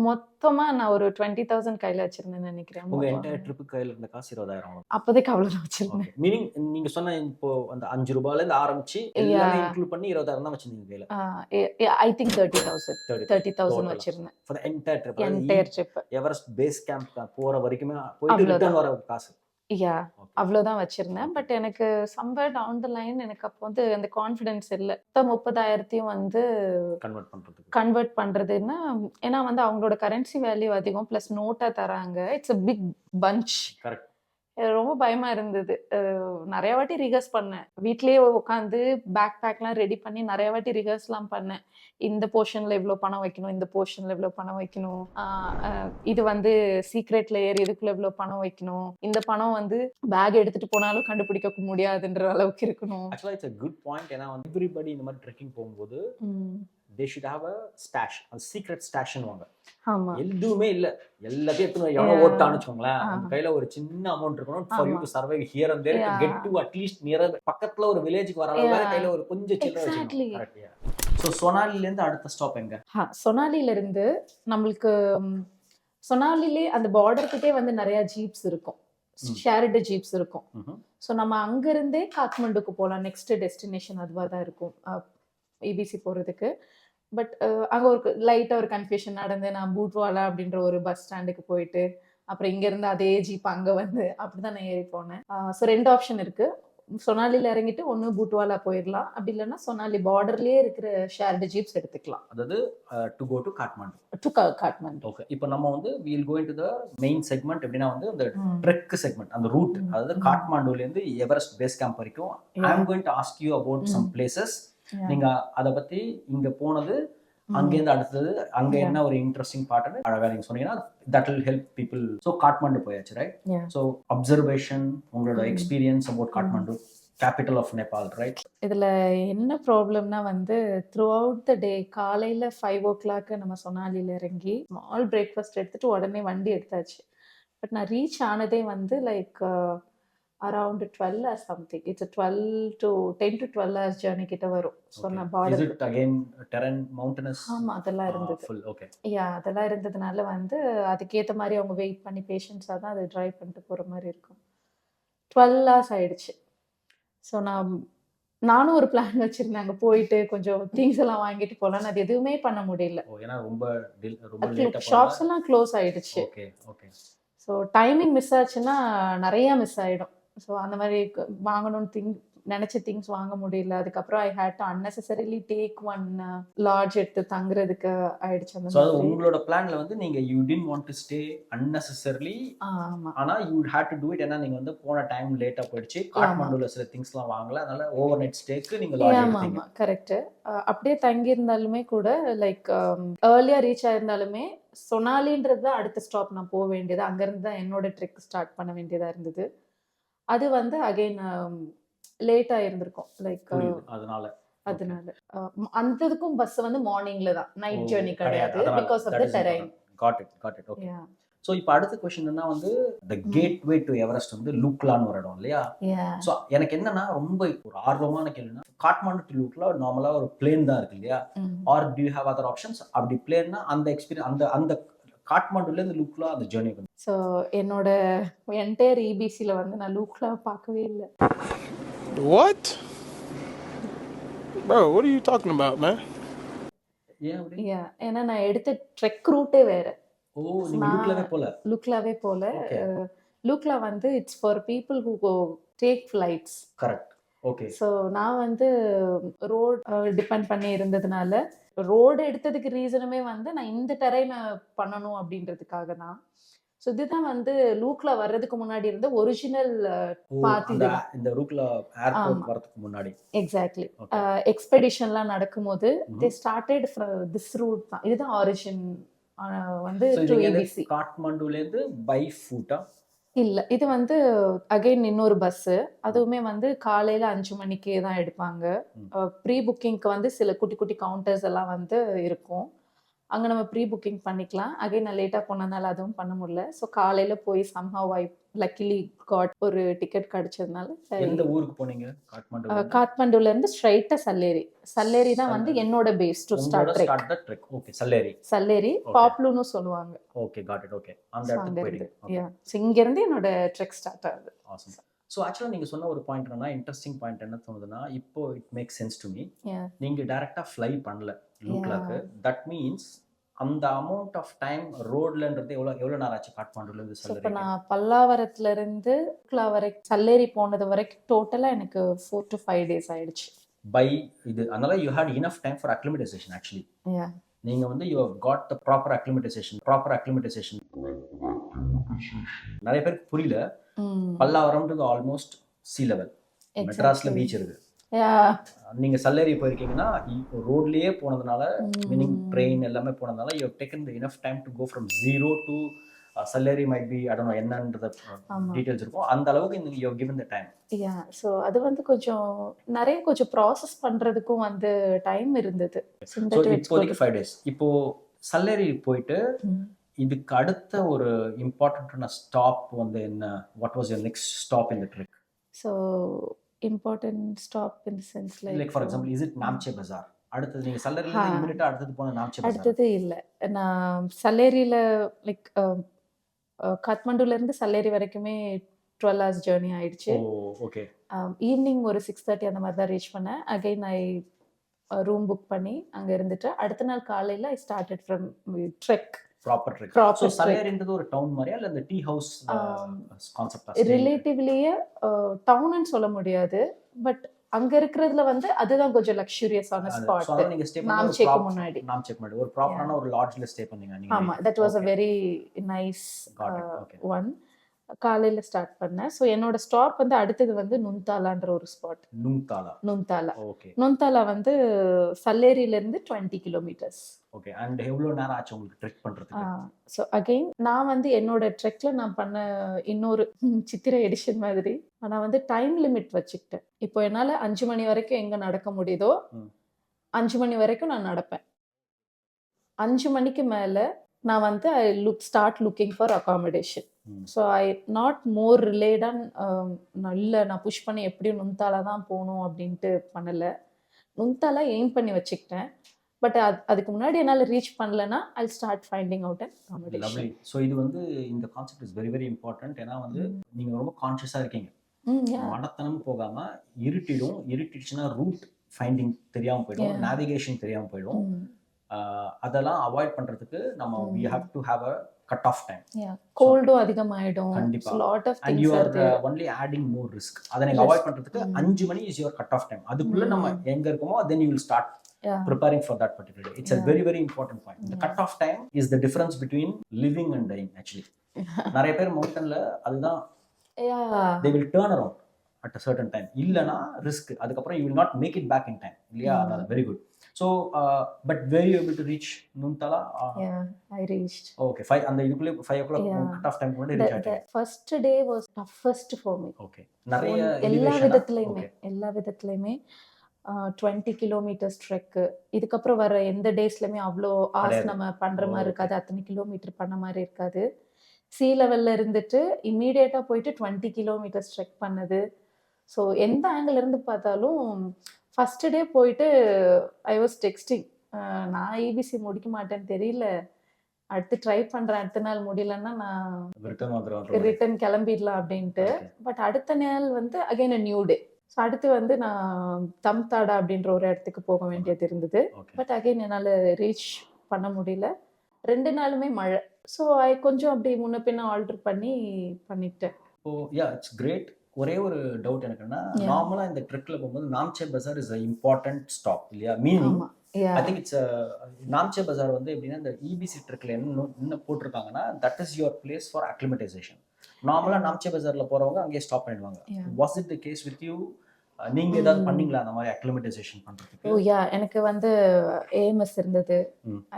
மொத்தமா நான் ஒரு 20,000 கையில வச்சிருந்தேன்னு நினைக்கிறேன். உங்க என்டையர் ட்ரிப் கையில இருந்த காசு 20,000. அப்போதைக்கு அவ்வளவுதான் வச்சிருந்தேன். மீனிங் நீங்க சொன்ன இப்போ அந்த 5 ரூபாயில இருந்து ஆரம்பிச்சு எல்லாமே இன்க்ளூட் பண்ணி 20,000 தான் வச்சிருந்தீங்க கையில. ஐ திங்க் 30,000 வச்சிருந்தேன் for the entire trip. Entire trip. Everest base camp போற வரைக்குமே போயிட்டு ரிட்டர்ன் வர காசு. அவ்வளவுதான் வச்சிருந்தேன். பட் எனக்கு சம்வேர் டவுன் த லைன் எனக்கு அப்போ வந்து அந்த கான்ஃபிடன்ஸ் இல்லை. 30,000 வந்து கன்வெர்ட் பண்றதுன்னா, ஏன்னா வந்து அவங்களோட கரன்சி வேல்யூ அதிகம், பிளஸ் நோட்டா தராங்க. It's a big punch. Correct. ரொம்ப பயமா இருந்தது. நிறைய வாட்டி ரிஹர்ஸ் பண்ணேன். வீட்லயே உட்காந்து பேக் பேக்லாம் ரெடி பண்ணி நிறைய வாட்டி ரிஹர்ஸ்லாம் பண்ணேன். இந்த போர்ஷன்ல இவ்வளோ பணம் வைக்கணும், இந்த போர்ஷன்ல இவ்வளோ பணம் வைக்கணும், இது வந்து சீக்ரெட் லேயர், இதுக்குள்ள இவ்வளோ பணம் வைக்கணும், இந்த பணம் வந்து பேக் எடுத்துட்டு போனாலும் கண்டுபிடிக்க முடியாதுன்ற அளவுக்கு இருக்கணும். ஆக்சுவலா இட்ஸ் a good point. ஏன்னா வந்து everybody இந்த மாதிரி ட்ரெக்கிங் போகும்போது they should have a stash, a secret stash னுவாங்க. ஆமா. எதுவுமே இல்ல, எல்லாத்தையும் எடுத்து எவ்வளவு ஓட்டான்னு வச்சுக்கோங்களேன். உங்க கையில ஒரு சின்ன அமௌண்ட் இருக்கணும் for you to survive here and there, to get to at least near பக்கத்துல ஒரு வில்லேஜ்க்கு வர அளவுக்கு கையில ஒரு கொஞ்சம் சில்லறை வச்சுக்கணும். கரெக்ட். சோ சொனாலில இருந்து அடுத்த ஸ்டாப் எங்க? சொனாலில இருந்து நம்மளுக்கு சொனாலிலே அந்த பார்டர் கிட்டே வந்து நிறைய ஜீப்ஸ் இருக்கும், ஷேர்டு ஜீப்ஸ் இருக்கும். ஸோ நம்ம அங்கிருந்தே காத்மண்டுக்கு போகலாம். நெக்ஸ்ட் டெஸ்டினேஷன் அதுவாக தான் இருக்கும் இபிசி போகிறதுக்கு. பட் அங்கே ஒரு லைட்டாக ஒரு கன்ஃபியூஷன் நடந்து நான் பூட்வாலா அப்படின்ற ஒரு பஸ் ஸ்டாண்டுக்கு போயிட்டு அப்புறம் இங்கேருந்து அதே ஜீப் அங்கே வந்து அப்படி தான் நான் ஏறி போனேன். ஸோ 2 ஆப்ஷன் இருக்குது. சொனாலில இறங்கிட்டு ஒன்று பூட்வாலா போயிடலாம், அப்படி இல்லைன்னா சொனாலி பார்டர்லயே இருக்கிற ஷேர்டு ஜீப்ஸ் எடுத்துக்கலாம் அதாவது to go to Kathmandu. To Kathmandu. Okay. இப்போ நம்ம வந்து we'll go into the main segment. எப்படின்னா வந்து அந்த ட்ரெக் செக்மெண்ட், அந்த ரூட், அதாவது காட்மாண்டுலேருந்து எவரெஸ்ட் பேஸ் கேம்ப் வரைக்கும். I am going to ask you about some places. நீங்க அதை பத்தி இங்க போனது, அங்கேருந்து அடுத்தது அங்க என்ன ஒரு இன்ட்ரெஸ்டிங் பார்ட்னு அழகா நீங்க சொன்னீங்கன்னா that will help people. So Kathmandu போயாச்சு, ரைட்? ஸோ அப்சர்வேஷன், உங்களோட experience about Kathmandu, capital of Nepal, right? இதுல என்ன ப்ராப்ளம்னா வந்து த்ரூ அவுட் த டே காலையில 5 o'clock நம்ம சொனாலில இறங்கி ஸ்மால் பிரேக்ஃபாஸ்ட் எடுத்துட்டு உடனே வண்டி எடுத்தாச்சு. பட் நான் ரீச் ஆனதே வந்து like around 12 or something. It's 10 to 12 hours journey கிட்ட வரும். ஸோ நான் Is border it again terrain mountainous? ஆமா அதெல்லாம் இருந்தது. Full, okay. அதெல்லாம் இருந்ததுனால வந்து அதுக்கேற்ற மாதிரி அவங்க வெயிட் பண்ணி பேஷன்ஸாக தான் அதை ட்ரைவ் பண்ணிட்டு போகிற மாதிரி இருக்கும். 12 hours ஆயிடுச்சு. ஸோ நானும் ஒரு பிளான் வச்சிருந்தேன், அங்கே போயிட்டு கொஞ்சம் திங்ஸ் எல்லாம் வாங்கிட்டு போகலான்னு. அது எதுவுமே பண்ண முடியல. ஏன்னா ரொம்ப லேட்டா ஷாப்ஸ் எல்லாம் க்ளோஸ் ஆயிடுச்சு. Okay okay. So timing miss ஆச்சுன்னா நிறையா மிஸ் ஆகிடும். ஸோ அந்த மாதிரி வாங்கணும்னு நினச்ச திங்ஸ் வாங்க முடியல. அதுக்கப்புறம் I had to unnecessarily take one lodge எடுத்து தங்குறதுக்கு ஆயிடுச்சு. அந்த மாதிரி உங்களோட பிளான்ல வந்து நீங்க you didn't want to stay unnecessarily. ஆமா, ஆனா you had to do it. ஏன்னா நீங்க வந்து போன டைம் லேட்டா போயிடுச்சு, காட்மாண்டுல சில திங்ஸ்லாம் வாங்கல, அதனால ஓவர் நைட் ஸ்டேக்கு நீங்க லாட்ஜ் எடுத்தீங்க. ஆமா கரெக்ட். அப்படியே தங்கி இருந்தாலுமே கூட லைக் ஏர்லியா ரீச் ஆயிருந்தாலுமே சொனாலின்றது தான் அடுத்த ஸ்டாப் நான் போக வேண்டியது. அங்கேருந்து தான் என்னோட ட்ரெக் ஸ்டார்ட் பண்ண வேண்டியதா இருந்தது. அது வந்து அகைன் லேட்டா இருந்திருக்கும். லைக் அதனால அந்ததுக்கும் பஸ் வந்து மார்னிங்ல தான், நைட் ஜர்னி கிடையாது. Because of the terrain. Got it. Okay. So இப்போ அடுத்த கொஸ்டின் என்ன வந்து த கேட்வே டு எவரெஸ்ட் வந்து லூக்லான்னு ஒரு இடம் இல்லையா? ஸோ எனக்கு என்னன்னா ரொம்ப ஒரு ஆர்வமான கேள்வினா, காட்மாண்டு டு லூக்லா நார்மலாக ஒரு பிளேன் தான் இருக்கு இல்லையா? Or do you have other options? அப்படி பிளேன்னா அந்த எக்ஸ்பீரியன்ஸ் அந்த காட்மாண்டுலேருந்து லூக்லா அந்த ஜேர்னி. ஸோ என்னோட என்டையர் இபிசியில் வந்து நான் லூக்லா பார்க்கவே இல்லை. What? Bro, what are you talking about, man? ஏன்னா நான் எடுத்த ட்ரெக் ரூட்டே வேற. நீங்க லூக்லாவே போல. லூக்லா வந்து it's for people who go take flights. Correct. Okay. So நான் வந்து ரோட் டிபெண்ட் பண்ணி இருந்ததுனால, ரோடு எடுத்ததுக்கு ரீசனுமே வந்து நான் இந்த டெரைனை பண்ணணும் அப்படின்றதுக்காக தான். ஸோ இதுதான் வந்து லூக்லா வர்றதுக்கு முன்னாடி இருந்த ஒரிஜினல் பாத். இந்த லூக்லா ஏர்போர்ட் வரதுக்கு முன்னாடி. எக்ஸாக்ட்லி. எக்ஸ்பெடிஷன்லாம் நடக்கும்போது தே ஸ்டார்டட் திஸ் ரூட் தான். இதுதான் ஆரிஜின் வந்து டு இபிசி. காட்மாண்டுல இருந்து பை ஃபுட்டா? இல்ல, இது வந்து அகைன் இன்னொரு பஸ். அதுவுமே வந்து காலையில 5 மணிக்கே தான் எடுப்பாங்க. ப்ரீ புக்கிங்க்கு வந்து சில குட்டி குட்டி கவுண்டர்ஸ் எல்லாம் வந்து இருக்கும். அங்கே நம்ம ப்ரீ புக்கிங் பண்ணிக்கலாம். அகைன் நான் லேட்டாக போனதுனால அதுவும் பண்ண முடியல. ஸோ காலையில் போய் சம்ஹவ் ஐ லக்கிலி காட் ஒரு டிக்கெட் கிடைச்சதுனால. எந்த ஊருக்கு போனீங்க? காட்மாண்டுல இருந்து ஸ்ட்ரைட்டா சல்லேரி தான் வந்து என்னோட base to start trek. Okay. Salleri பாப்லூன்னு சொல்லுவாங்க. Okay, got it. ஓகே. அந்த இடத்துக்கு போயிட்டீங்க. ஸோ இங்க இருந்து என்னோட ட்ரெக் ஸ்டார்ட் ஆகுது. ஆசம். ஸோ ஆக்சுவலாக நீங்கள் சொன்ன ஒரு பாயிண்ட் என்னன்னா, இன்ட்ரெஸ்டிங் பாயிண்ட் என்ன தோணுதுன்னா, இப்போ it make sense to me. நீங்கள் டைரெக்டாக ஃப்ளை பண்ணல லூக்லாக்கு. தட் மீன்ஸ் அந்த அமௌண்ட் ஆஃப் டைம் ரோட்லன்றது எவ்வளோ நேரம் ஆச்சு காட்மாண்டுலேருந்து சல்லேரி? இப்போ நான் பல்லாவரத்துல இருந்து லூக்லா வரைக்கும் சல்லேரி போனது வரைக்கும் டோட்டலாக எனக்கு 4 to 5 days ஆயிடுச்சு. பை இது அதனால you had enough time for acclimatisation. Actually நீங்கள் வந்து you have got the proper acclimatisation. நிறைய பேருக்கு புரியல. பல்லாவரம்ன்றது ஆல்மோஸ்ட் சி லெவல். மெட்ராஸ்ல பீச் இருக்கு. நீங்க சல்லேரி போயிருக்கீங்கன்னா ரோட்லயே போனதுனால, மீனிங் ட்ரெயின் எல்லாமே போனதுனால, you have taken the enough time to go from 0 to Salleri. Might be I don't know என்னன்றது டீடைல்ஸ் இருக்கும். அந்த அளவுக்கு நீங்க you have given the time. So அது வந்து கொஞ்சம் ப்ராசஸ் பண்றதுக்கும் வந்து டைம் இருந்தது. ஸோ இப்போதைக்கு 5 days. இப்போ சல்லேரி போயிட்டு இதுக்கு அடுத்த ஒரு இம்பார்ட்டன்டான ஸ்டாப் வந்து என்ன? What was your next stop in the trek? So important stop in the sense like for example, is it Namche Bazaar? அடுத்து நீங்க சல்லேரில இருந்து இமிடியேட்டா அடுத்து போன நாம்சே பஜார்? அடுத்தது இல்ல, நான் சல்லேரியில லைக் காட்மாண்டுல இருந்து சல்லேரி வரைக்குமே 12 hours ஜர்னி ஆயிடுச்சு. ஓகே. ஈவினிங் ஒரு 6:30 அந்த மாதிரி தான் ரீச் பண்ணேன். அகைன் ஐ ரூம் புக் பண்ணி அங்க இருந்துட்டு அடுத்த நாள் காலையில I started from trek. Proper trek. Proper so trek. சலேரின்றது ஒரு டவுன் மாதிரியா இல்லை இந்த டீ ஹவுஸ் கான்செப்டா? ரிலேட்டிவ்லியே டவுன்னு சொல்ல முடியாது, பட் அங்க இருக்கிறதுல வந்து அதுதான் கொஞ்சம் லக்ஸூரியஸான ஸ்பாட். ஸோ நீங்க ஸ்டே பண்ண ஒரு நாம்சேக்கு முன்னாடி. நாம்சேக் முன்னாடி ஒரு ப்ராப்பரான ஒரு லாட்ஜ்ல ஸ்டே பண்ணீங்க நீங்க? ஆமா, that was a very nice one. காலையில ஸ்டார்ட் பண்ணேன். ஸோ என்னோட ஸ்டாப் வந்து அடுத்தது வந்து நுந்தாலான்ற ஒரு ஸ்பாட். நுந்தாலா. ஓகே நுந்தாலா வந்து சல்லேரியில இருந்து 20 கிலோமீட்டர்ஸ். ஓகே. அண்ட் எவ்வளவு நேரம் ஆச்சு உங்களுக்கு ட்ரெக் பண்றதுக்கு? ஸோ அகைன் நான் வந்து என்னோட ட்ரெக்ல நான் பண்ண இன்னொரு சித்திரை எடிஷன் மாதிரி நான் வந்து டைம் லிமிட் வச்சுக்கிட்டேன். இப்போ என்னால் 5 மணி வரைக்கும் எங்கே நடக்க முடியுதோ 5 மணி வரைக்கும் நான் நடப்பேன். 5 மணிக்கு மேலே நான் வந்து I start looking for accommodation. So I not more relate on இல்லை நான் புஷ் பண்ணி எப்படியும் நுந்தாலா தான் போகணும் அப்படின்ட்டு பண்ணலை. நுந்தாலா எய்ம் பண்ணி வச்சுக்கிட்டேன். பட் அதுக்கு முன்னாடி என்னால் ரீச் பண்ணலன்னா I start finding out and accommodation. So இது வந்து இந்த concept is very very important. ஏன்னா வந்து நீங்கள் ரொம்ப கான்ஷியஸாக இருக்கீங்க. மடத்தனம் போகாமல் இருட்டிடுச்சுன்னா ரூட் ஃபைண்டிங் தெரியாமல் போயிடும், நேவிகேஷன் தெரியாமல் போயிடும். அதெல்லாம் அவாய்ட் பண்ணுறதுக்கு நம்ம we have to have a cut off time. கோல்டும் அதிகமாயிடும். கண்டிப்பா. lot of and things you are are there. only adding more risk. அதை நீங்க அவாய்ட் பண்றதுக்கு 5 மணி is your cut off time. அதுக்குள்ள நம்ம எங்க இருக்கோமோ then you will start preparing for that particular day. It's a very very important point. The cut off time is the difference between living and dying actually. நிறைய பேர் மவுண்டன்ல அதுதான் they will turn around at a certain time. இல்லனா risk. அதுக்கப்புறம் you will not make it back in time. இல்லையா? அதான் very good. So but were you able to reach Nuntala? I reached. Okay, 5 அந்த இதுக்குள்ள 5 o'clock cut off time முன்னாடி reach ஆயிட்டீங்க. The first day was toughest for me. Okay. நிறைய எல்லா விதத்துலயுமே 20 kilometres trek. இதுக்கப்புறம் வர எந்த டேஸ்லயுமே அவ்வளோ ஆஸ் நம்ம பண்ற மாதிரி இருக்காது, அத்தனை கிலோமீட்டர் பண்ண மாதிரி இருக்காது. சி லெவல்ல இருந்துட்டு இம்மீடியட்டா போயிட்டு 20 கிலோமீட்டர்ஸ் ட்ரெக் பண்ணது. ஸோ எந்த ஆங்கிள் இருந்து பார்த்தாலும் ஃபர்ஸ்ட் டே போயிட்டு ஐ வாஸ் டெக்ஸ்டிங், நான் ஏபிசி முடிக்க மாட்டேன்னு தெரியல, அடுத்து ட்ரை பண்றேன், அடுத்த நாள் முடியலன்னா நான் ரிட்டர்ன் கிளம்பிடலாம் அப்படின்ட்டு. பட் அடுத்த நாள் வந்து again a new day. So அடுத்து வந்து நான் தம்தாடா அப்படின்ற ஒரு இடத்துக்கு போக வேண்டியது இருந்தது. பட் அகைன் என்னால் ரீச் பண்ண முடியல. 2 நாளுமே மழை. ஸோ கொஞ்சம் அப்படி முன்ன பின்ன ஆல்டர் பண்ணிட்டேன். Oh yeah, it's great. ஒரே ஒரு டவுட் எனக்குன்னா, நார்மலா இந்த ட்ரெக்ல போகும்போது Namche Bazaar is a important stop இல்லையா? Meaning I think it's Namche Bazaar வந்து எப்படின்னா இந்த இபிசி ட்ரெக்ல என்ன போட்டிருக்காங்கன்னா that is your place for acclimatisation. நார்மலா நாம்சே பஜார்ல போறவங்க அங்கேயே ஸ்டாப் பண்ணிடுவாங்க. Was it the case with you? நீங்க ஏதாவது பண்ணீங்களா அந்த மாதிரி அக்ளிமடைசேஷன் பண்றதுக்கு? ஓ யா, எனக்கு வந்து ஏஎம்எஸ் இருந்தது,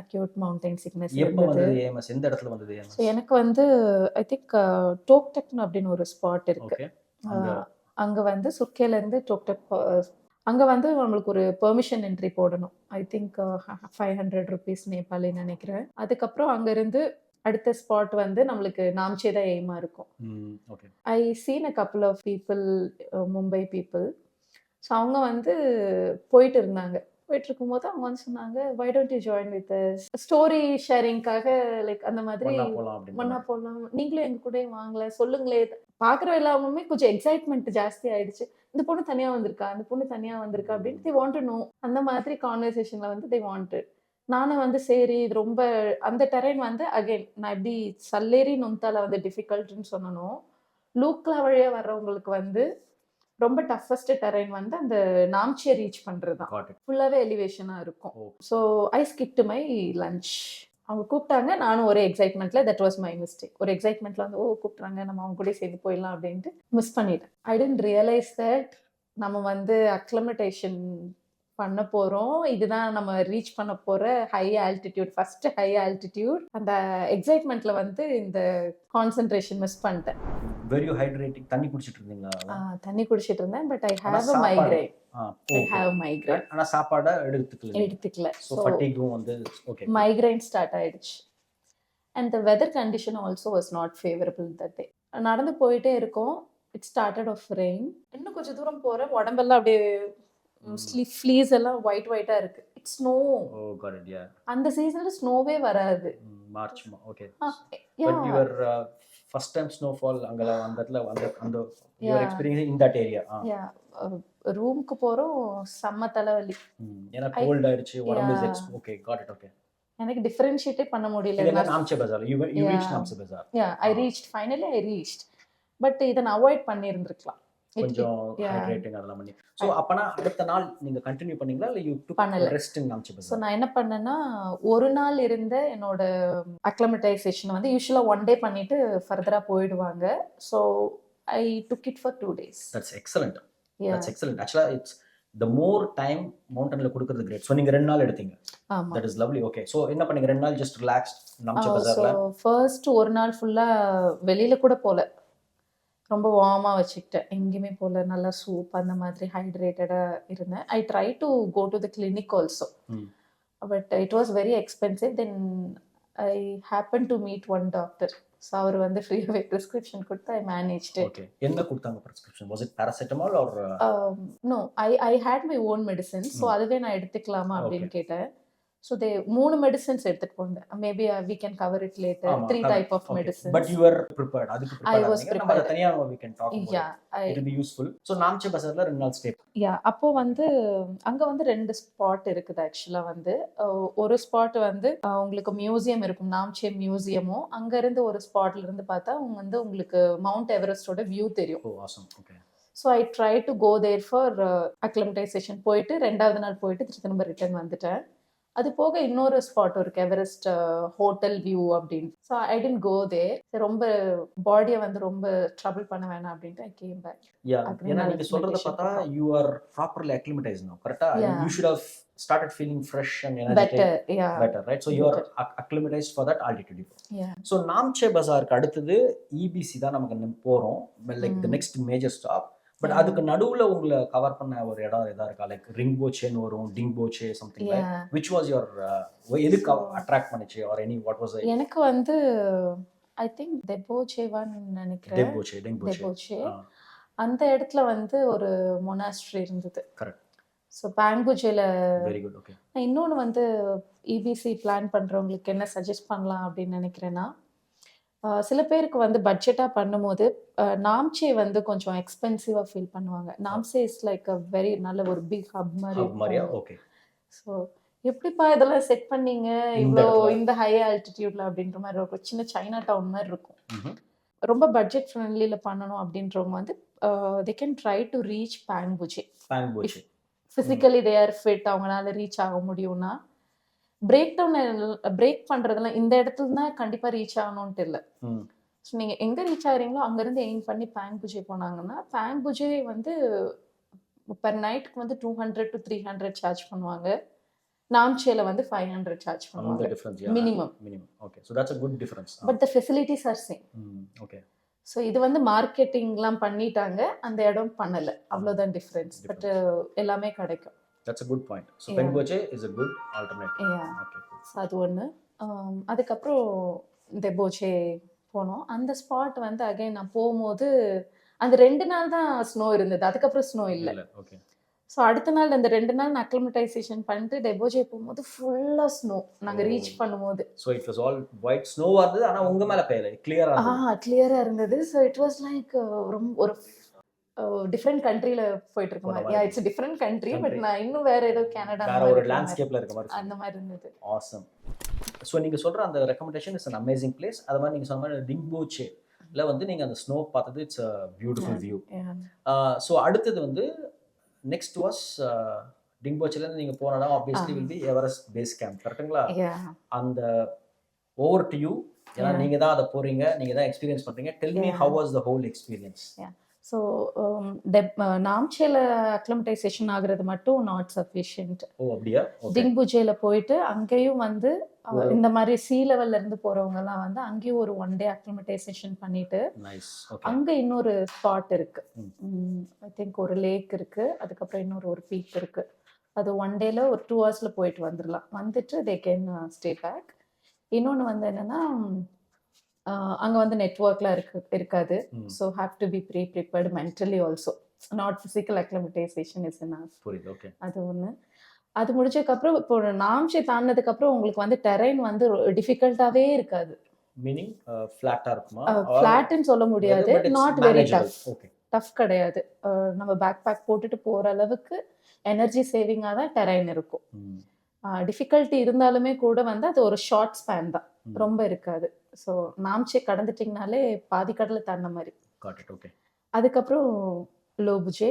அக்யூட் மவுண்டன் சிக்னஸ். எப்போ வந்தது ஏஎம்எஸ்? எந்த இடத்துல வந்தது ஏஎம்எஸ்? எனக்கு வந்து ஐ திங்க் டோக்டெக் அப்படின்னு ஒரு ஸ்பாட் இருக்கு. அங்க வந்து சுர்கேல இருந்து டோக்டெக் அங்க வந்து நம்மளுக்கு ஒரு பெர்மிஷன் என்ட்ரி போடணும். ஐ திங்க் 500 rupees நேபாளி நினைக்கிறேன். அதுக்கப்புறம் அங்க இருந்து அடுத்த ஸ்பாட் வந்து நம்மளுக்கு நாம்சே தான் எய்மா இருக்கும். I seen a couple of people, Mumbai people. So அவங்க வந்து போயிட்டு இருக்கும்போது அவங்க வந்து சொன்னாங்க, why don't you join with us, story ஷேரிங்காக லைக் அந்த மாதிரி மண்ணா போகலாம், நீங்களும் எங்க கூட வாங்கல சொல்லுங்களே. பார்க்குற எல்லாமே கொஞ்சம் எக்ஸைட்மெண்ட் ஜாஸ்தி ஆயிடுச்சு. இந்த பொண்ணு தனியா வந்திருக்கா அப்படின்னு they want to know. அந்த மாதிரி கான்வர்சேஷன்ல வந்து they wanted. நானும் வந்து சரி இது ரொம்ப அந்த டெரைன் வந்து அகைன் நான் எப்படி சல்லேரி நுந்தால வந்து டிஃபிகல்ட்னு சொன்னனும், லூக்லா வழியா வர்றவங்களுக்கு வந்து ரொம்ப டஃபஸ்ட் டெரைன் வந்து அந்த நாம்சே ரீச் பண்றது தான். ஃபுல்லாவே எலிவேஷனா இருக்கும். So I skipped my lunch. அவங்க கூப்பிட்டாங்க, நானும் ஒரே எக்ஸைட்மெண்ட்ல, தட் வாஸ் மை மிஸ்டேக். ஒரு எக்ஸைட்மெண்ட்ல வந்து கூப்பிட்றாங்க, நம்ம அவங்க கூட சேர்ந்து போயிடலாம் அப்படின்ட்டு மிஸ் பண்ணிட்டேன். ஐ டென்ட் ரியலைஸ் தட் நம்ம வந்து அக்ளமடேஷன் பண்ண போறோம், இதுதான் நம்ம ரீச் பண்ண போற high altitude, first high altitude. அந்த எக்ஸைட்மெண்ட்ல வந்து இந்த கான்சென்ட்ரேஷன் மிஸ் பண்ணிட்டேன். Very hydrating. தண்ணி குடிச்சிட்டு இருந்தீங்களா? தண்ணி குடிச்சிட்டு இருந்தேன். But I have a migraine. I have migraine. ஆனா சாப்பாட எடுத்துக்கல. So fatigue வந்து okay. Migraine ஸ்டார்ட் ஆயிடுச்சு. And the weather condition also was not favorable that day. நடந்து போயிட்டே இருக்கோம். It started of rain. இன்னும் கொஞ்சம் தூரம் போறேன், உடம்பெல்லாம் அப்படியே ஃப்ளீஸ் எல்லாம் ஒயிட்டா இருக்கு. It's snow. Oh got it. Yeah, அந்த சீசன்ல ஸ்னோவே வராது. March. Okay. But your first time snowfall அங்கல அந்த இடத்துல அந்த you are experiencing in that area. Yeah, ரூமுக்கு போறோம், செம்ம தலைவலி. ஏனா கோல்ட் ஆயிடுச்சு உடம்பு. Okay, got it. ஓகே. எனக்கு டிஃபரன்ஷியேட்டே பண்ண முடியல. இதெல்லாம் Namche Bazaar. You Yeah. reached Namche Bazaar. I reached finally I reached. But இதை நான் அவாய்ட் பண்ணியிருந்திருக்கலாம். கொஞ்சம் yeah. ஹைட்ரேட்டிங் அதெல்லாம் பண்ணி. ஸோ அப்பனா அடுத்த நாள் நீங்க கண்டினியூ பண்ணீங்களா இல்லை யூ டுக் பண்ணல. ரெஸ்ட் இன் நாம்ச்சே ஸோ பஜார்? நான் என்ன பண்ணேன்னா, ஒரு நாள் இருந்த என்னோட அக்ளமடைசேஷன் வந்து யூஸ்வலாக 1 டே பண்ணிட்டு ஃபர்தராக போயிடுவாங்க. So I took it for 2 days. That's excellent. Yeah. That's excellent. ஆக்சுவலாக இட்ஸ் த மோர் டைம் மவுண்டன்ல கொடுக்கறது கிரேட். ஸோ நீங்க 2 நாள் எடுத்தீங்க. ஆமா. That is lovely. Okay, so என்ன பண்ணீங்க 2 நாள் ஜஸ்ட் ரிலாக்ஸ்ட் நாம்ச்சே ஸோ பஜார்ல? ஃபர்ஸ்ட் ஒரு நாள் ஃபுல்லாக வெளியில் கூட போகல, ரொம்ப வார்மாக வச்சுக்கிட்டேன், எங்கேயுமே போகல, நல்லா சூப் அந்த மாதிரி ஹைட்ரேட்டடாக இருந்தேன். I try to go to the clinic also, but it was very expensive. Then I happen to meet one doctor. So அவர் வந்து ஃப்ரீயாகவே ப்ரிஸ்கிரிப்ஷன் கொடுத்து ஐ மேனேஜ்டு. ஓகே, என்ன கொடுத்தாங்க prescription? Was it paracetamol or? No, I had my own medicine. So அதுவே நான் எடுத்துக்கலாமா அப்படின்னு கேட்டேன். ஸோ 3 மெடிசன்ஸ் எடுத்துட்டு போனேன். Maybe we can cover it later. 3 type of medicines. But you are prepared. அதுக்கு I was ப்ரிப்பேர்ட். நம்ம prepared. தனியா we can talk about Yeah, it. It will be useful. So நாம்ச்சே பஜார்ல 2 நாள் ஸ்டே. அப்போ வந்து அங்க வந்து 2 ஸ்பாட் இருக்குது ஆக்சுவலா. வந்து ஒரு ஸ்பாட் வந்து உங்களுக்கு மியூசியம் இருக்கும், நாம்ச்சே மியூசியமும். அங்க இருந்து ஒரு ஸ்பாட்ல இருந்து பார்த்தா வந்து உங்களுக்கு மவுண்ட் எவரெஸ்டோட வியூ தெரியும். Oh awesome. Okay. So I try to go there for acclimatisation. போயிட்டு 2வது நாள் போயிட்டு திரும்ப ரிட்டர்ன் வந்துட்டேன். அது போக இன்னொரு ஸ்பாட் இருக்கு, எவரெஸ்ட் ஹோட்டல் வியூ அப்படின்னு. ஸோ ஐ டென்ட் கோ தேர். ரொம்ப பாடியை வந்து ரொம்ப ட்ரபிள் பண்ண வேணாம் அப்படின்ட்டு ஐ கேம் பேக். யா, ஏன்னா நீங்க சொல்றத பார்த்தா you are properly acclimatised now. கரெக்ட்டா? You should have started feeling fresh and energetic. Better, right? So you are acclimatized for that altitude. So நாம்ச்சே பஜாருக்கு அடுத்தது EBC தான் நமக்கு போறோம், like the next major stop. But அதுக்கு நடுவுல உங்களை கவர் பண்ண ஒரு இடம் எதா இருக்கா? லைக் ரிங்போச்சேன்னு வரும், Dingboche something like. which was your எதுக்கு அட்ராக்ட் பண்ணிச்சு or any what was it? எனக்கு வந்து ஐ திங்க் தெபோச்சேவான்னு நினைக்கிறேன். தெபோச்சே. அந்த இடத்துல வந்து ஒரு மொனாஸ்ட்ரி இருந்தது. கரெக்ட். ஸோ பாங்குஜேல. Very good. ஓகே. இன்னொன்று வந்து இபிசி பிளான் பண்ணுறவங்களுக்கு என்ன சஜஸ்ட் பண்ணலாம் அப்படின்னு நினைக்கிறேன்னா, சில பேருக்கு வந்து பட்ஜெட்டாக பண்ணும்போது நாம்ச்சே வந்து கொஞ்சம் எக்ஸ்பென்சிவாக ஃபீல் பண்ணுவாங்க. நாம்ச்சே இஸ் லைக் அ வெரி நல்ல ஒரு பிக் ஹப் மாதிரி. ஓகே. ஸோ எப்படிப்பா இதெல்லாம் செட் பண்ணீங்க இவ்வளோ இந்த ஹை ஆல்டிடியூட்ல அப்படின்ற மாதிரி ஒரு சின்ன சைனா டவுன் மாதிரி இருக்கும். ரொம்ப பட்ஜெட் ஃப்ரெண்ட்லியில் பண்ணணும் அப்படின்றவங்க வந்து they can try to reach Pangboche. Physically they are fit, அவங்களால ரீச் ஆக முடியும்னா. பிரேக் பண்றதெல்லாம் இந்த இடத்துல தான் கண்டிப்பா ரீச் ஆகணும்ட்டு இல்லை. ஸோ நீங்க எங்க ரீச் ஆகிறீங்களோ அங்கிருந்து எய்ம் பண்ணி பாங்குஜே போனாங்கன்னா, பாங்குஜே வந்து பர் நைட்டுக்கு வந்து 200 to 300 சார்ஜ் பண்ணுவாங்க. நாம்ச்சேல வந்து 500 சார்ஜ் பண்ணுவாங்க minimum. Okay. So that's a good difference. But the facilities R same. Okay. So இது வந்து மார்க்கெட்டிங்லாம் பண்ணிட்டாங்க, அந்த இடம் பண்ணல, அவ்வளோதான் டிஃபரன்ஸ். பட் எல்லாமே கிடைக்கும். That's a good point. So Pengboche is a good alternative. Okay, cool. So அது ஒன்று. அதுக்கப்புறம் தெபோச்சே போனோம். அந்த ஸ்பாட் வந்து அகைன் நான் போகும்போது அந்த 2 நாள் தான் ஸ்னோ இருந்தது, அதுக்கப்புறம் ஸ்னோ இல்லை. ஓகே. ஸோ அடுத்த நாள் அந்த 2 நாள் நான் அக்ளிமடைசேஷன் பண்ணிட்டு டெபோச்சே போகும்போது ஃபுல்லாக ஸ்னோ நாங்கள் ரீச் பண்ணும்போது. So it was all white ஸ்னோவாக இருந்தது, ஆனால் உங்கள் மேலே பெய்யல, கிளியராக இருந்தது. ஸோ இட் வாஸ் லைக் ரொம்ப ஒரு டிஃப்ரெண்ட் கண்ட்ரியில போயிட்டு இருக்க மாதிரி. இட்ஸ் டிஃப்ரெண்ட் கண்ட்ரி, பட் நான் இன்னும் வேற ஏதோ கனடா வேற ஒரு லேண்ட்ஸ்கேப்ல இருக்க மாதிரி அந்த மாதிரி இருந்தது. ஆசம். ஸோ நீங்க சொல்ற அந்த recommendation is an amazing place. அது மாதிரி நீங்க சொன்ன மாதிரி டிங்போச்சேல வந்து நீங்க அந்த ஸ்னோ பார்த்தது it's a beautiful view. So அடுத்தது வந்து நெக்ஸ்ட் வாஸ் டிங்போச்சேல நீங்க போனதா obviously will be Everest base camp. கரெக்ட்டுங்களா? அந்த ஓவர் டு யூ, ஏன்னா நீங்க தான் அதை போறீங்க, நீங்க தான் எக்ஸ்பீரியன்ஸ் பண்றீங்க. Tell me how was the whole experience? So நாம்ச்சேல அக்ளிமடைசேஷன் ஆகுறது மட்டும் நாட் சஃபிஷியன்ட். ஓ அப்படியா? டிங்புஜேல போயிட்டு அங்கேயும் வந்து இந்த மாதிரி சீ லெவல்ல இருந்து போறவங்க எல்லாம் வந்து அங்கேயும் ஒரு 1 டே அக்ளிமடைசேஷன் பண்ணிட்டு அங்க இன்னொரு ஸ்பாட் இருக்கு. ஐ திங்க் ஒரு லேக் இருக்கு, அதுக்கப்புறம் இன்னொரு ஒரு பீக் இருக்கு. அது 1 டேல ஒரு 2 ஹவர்ஸ்ல போயிட்டு வந்துடலாம். வந்துட்டு தே கேன் ஸ்டே பேக். இன்னொன்று வந்து என்னன்னா, அங்கே வந்து நெட்ஒர்க்லாம் இருக்காது. So have to be prepared mentally also. Not physical acclimatisation is enough. அது ஒன்று. அது முடிச்சதுக்கப்புறம் இப்போ நாம்ச்சே தாண்டினதுக்கப்புறம் உங்களுக்கு வந்து டெரைன் வந்து டிஃபிகல்ட்டாகவே இருக்காது. மீனிங் ஃப்ளாட்டாக இருக்குமா? ஃப்ளாட்டுன்னு சொல்ல முடியாது, நாட் வெரி டஃப். டஃப் கிடையாது. நம்ம பேக் பேக் போட்டுட்டு போகிற அளவுக்கு எனர்ஜி சேவிங்காக தான் டெரைன் இருக்கும். டிஃபிகல்ட்டி இருந்தாலுமே கூட வந்து அது ஒரு ஷார்ட் ஸ்பேன் தான், ம். ரொம்ப இருக்காது. ஸோ நாம்ச்சே கடந்துட்டிங்கனாலே பாதி கடலை தாண்டின மாதிரி. God it. ஓகே. அதுக்கப்புறம் லோபுஜே,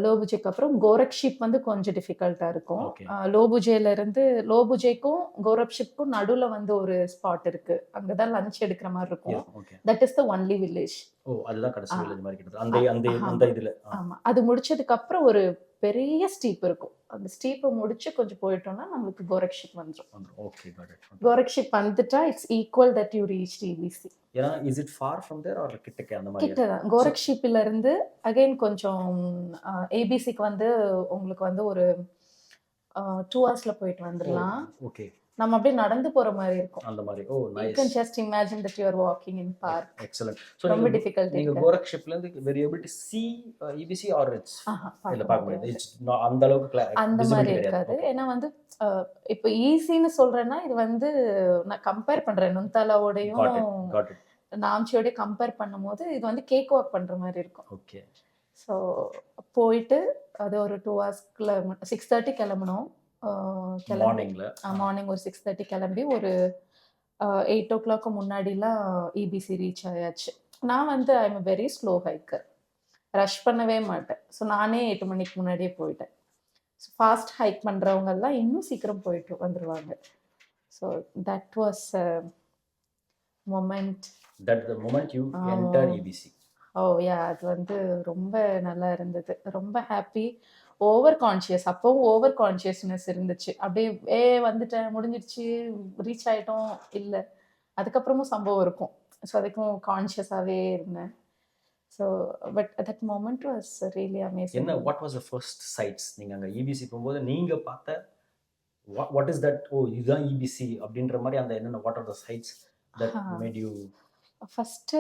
லோபுஜேக்கு அப்புறம் கோரக்ஷிப் வந்து கொஞ்சம் டிஃபிகல்ட்டாக இருக்கும். ஓகே. லோபுஜேலேருந்து லோபுஜேக்கும் கோரக்ஷிப்க்கும் நடுவில் வந்து ஒரு ஸ்பாட் இருக்குது, அங்கே தான் லஞ்ச் எடுக்கிற மாதிரி இருக்கும். Okay. That is the only village. Oh, அதுதான் கடைசி ஆ. வில்லேஜ் மாதிரி கிட்டத்தட்ட அந்த அந்த அந்த இதுல. ஆமாம், அது முடிச்சதுக்கு அப்புறம் ஒரு பெரிய ஸ்டீப் இருக்கும். அந்த ஸ்டீப்பை முடிச்சு கொஞ்சம் போயிட்டோம்னா நம்மளுக்கு கோரக்ஷிப் வந்துடும். Okay, got it. கோரக்ஷிப் வந்துட்டா it's equal that you reach EBC. ஏன்னா is it far from there or கிட்டக்க அந்த மாதிரி? கிட்ட தான். கோரக்ஷிப்ல இருந்து அகைன் கொஞ்சம் ஏபிசிக்கு வந்து உங்களுக்கு வந்து ஒரு 2 ஹவர்ஸ்ல போயிட்டு வந்துடலாம். ஓகே. நம்ம அப்படியே நடந்து போற மாதிரி இருக்கும். அந்த மாதிரி. ஓ, You nice. can just imagine that you are walking in park. Excellent. ரொம்ப difficult நீங்க இல்ல. கோரக்ஷிப்ல இருந்து were you able to see EBC or it's இல்ல பார்க்க முடியாது. It's not அந்த அளவுக்கு அந்த மாதிரி இருக்காது. ஏன்னா வந்து இப்போ ஈஸின்னு சொல்றேன்னா இது வந்து நான் கம்பேர் பண்றேன் நுந்தாலாவோடையும் காட் இட். நாம்ச்சியோடய கம்பேர் பண்ணும்போது இது வந்து கேக் வாக் பண்ற மாதிரி இருக்கும். ஓகே. ஸோ போயிட்டு அது ஒரு 2 ஹவர்ஸ்க்குள்ள 6:30 கிளம்பணும். மார்னிங்ல மார்னிங் ஒரு 6:30 கிளம்பி ஒரு 8 ஓ கிளாக்கு முன்னாடிலாம் இபிசி ரீச் ஆயாச்சு. நான் வந்து I am very slow hiker, rush பண்ணவே மாட்டேன். ஸோ நானே 8 மணிக்கு முன்னாடியே போயிட்டேன். ஸோ ஃபாஸ்ட் ஹைக் பண்ணுறவங்கெல்லாம் இன்னும் சீக்கிரம் போயிட்டு வந்துடுவாங்க. So that was moment. that the moment you entered EBC. ஓ யா, அது வந்து ரொம்ப நல்லா இருந்தது. ரொம்ப ஹாப்பி. ஓவர் கான்ஷியஸ், அப்பவும் ஓவர் கான்ஷியஸ்னஸ் இருந்துச்சு. அப்படியே வந்துட்டேன், முடிஞ்சிடுச்சு, ரீச் ஆகிட்டோம் இல்லை, அதுக்கப்புறமும் சம்பவம் இருக்கும். ஸோ அதுக்கும் கான்ஷியஸாகவே இருந்தேன். So but that moment was really amazing. என்ன what was the first sights நீங்கள் அங்கே இபிசி போகும்போது நீங்கள் பார்த்த வாட் இஸ் தட்? ஓ, இதுதான் இபிசி அப்படின்ற மாதிரி அந்த என்னென்ன what are the sights that made you? First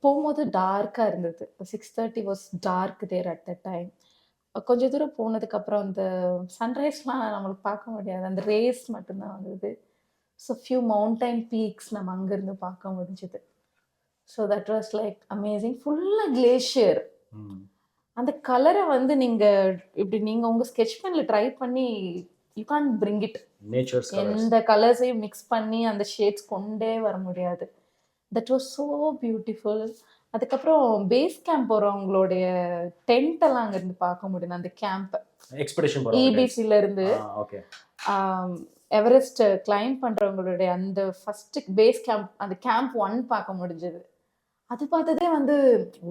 போகும்போது டார்க்காக இருந்தது. 6:30 was dark there at the time. கொஞ்சம் தூரம் போனதுக்கப்புறம் அந்த சன்ரைஸ்லாம் நம்மளுக்கு பார்க்க முடியாது, அந்த ரேஸ் மட்டும்தான் வந்தது. ஸோ ஃபியூ மவுண்டைன் பீக்ஸ் நம்ம அங்கேருந்து பார்க்க முடிஞ்சுது. So that was like amazing. ஃபுல்லாக கிளேஷியர். அந்த கலரை வந்து நீங்கள் இப்படி நீங்கள் உங்கள் ஸ்கெட்ச் பெனில் ட்ரை பண்ணி you can't bring it. Nature's எந்த கலர்ஸையும் மிக்ஸ் பண்ணி அந்த ஷேட்ஸ் கொண்டே வர முடியாது. That was so beautiful. அதுக்கப்புறம் பேஸ் கேம்ப் போகிறவங்களுடைய டென்ட் எல்லாம் அங்கேருந்து பார்க்க முடியும். அந்த கேம்ப் எக்ஸ்பெடிஷன் இபிசில இருந்து ஓகே எவரெஸ்ட் கிளைம் பண்ணுறவங்களுடைய அந்த ஃபர்ஸ்ட் பேஸ் கேம்ப், அந்த கேம்ப் 1 பார்க்க முடிஞ்சது. அது பார்த்ததே வந்து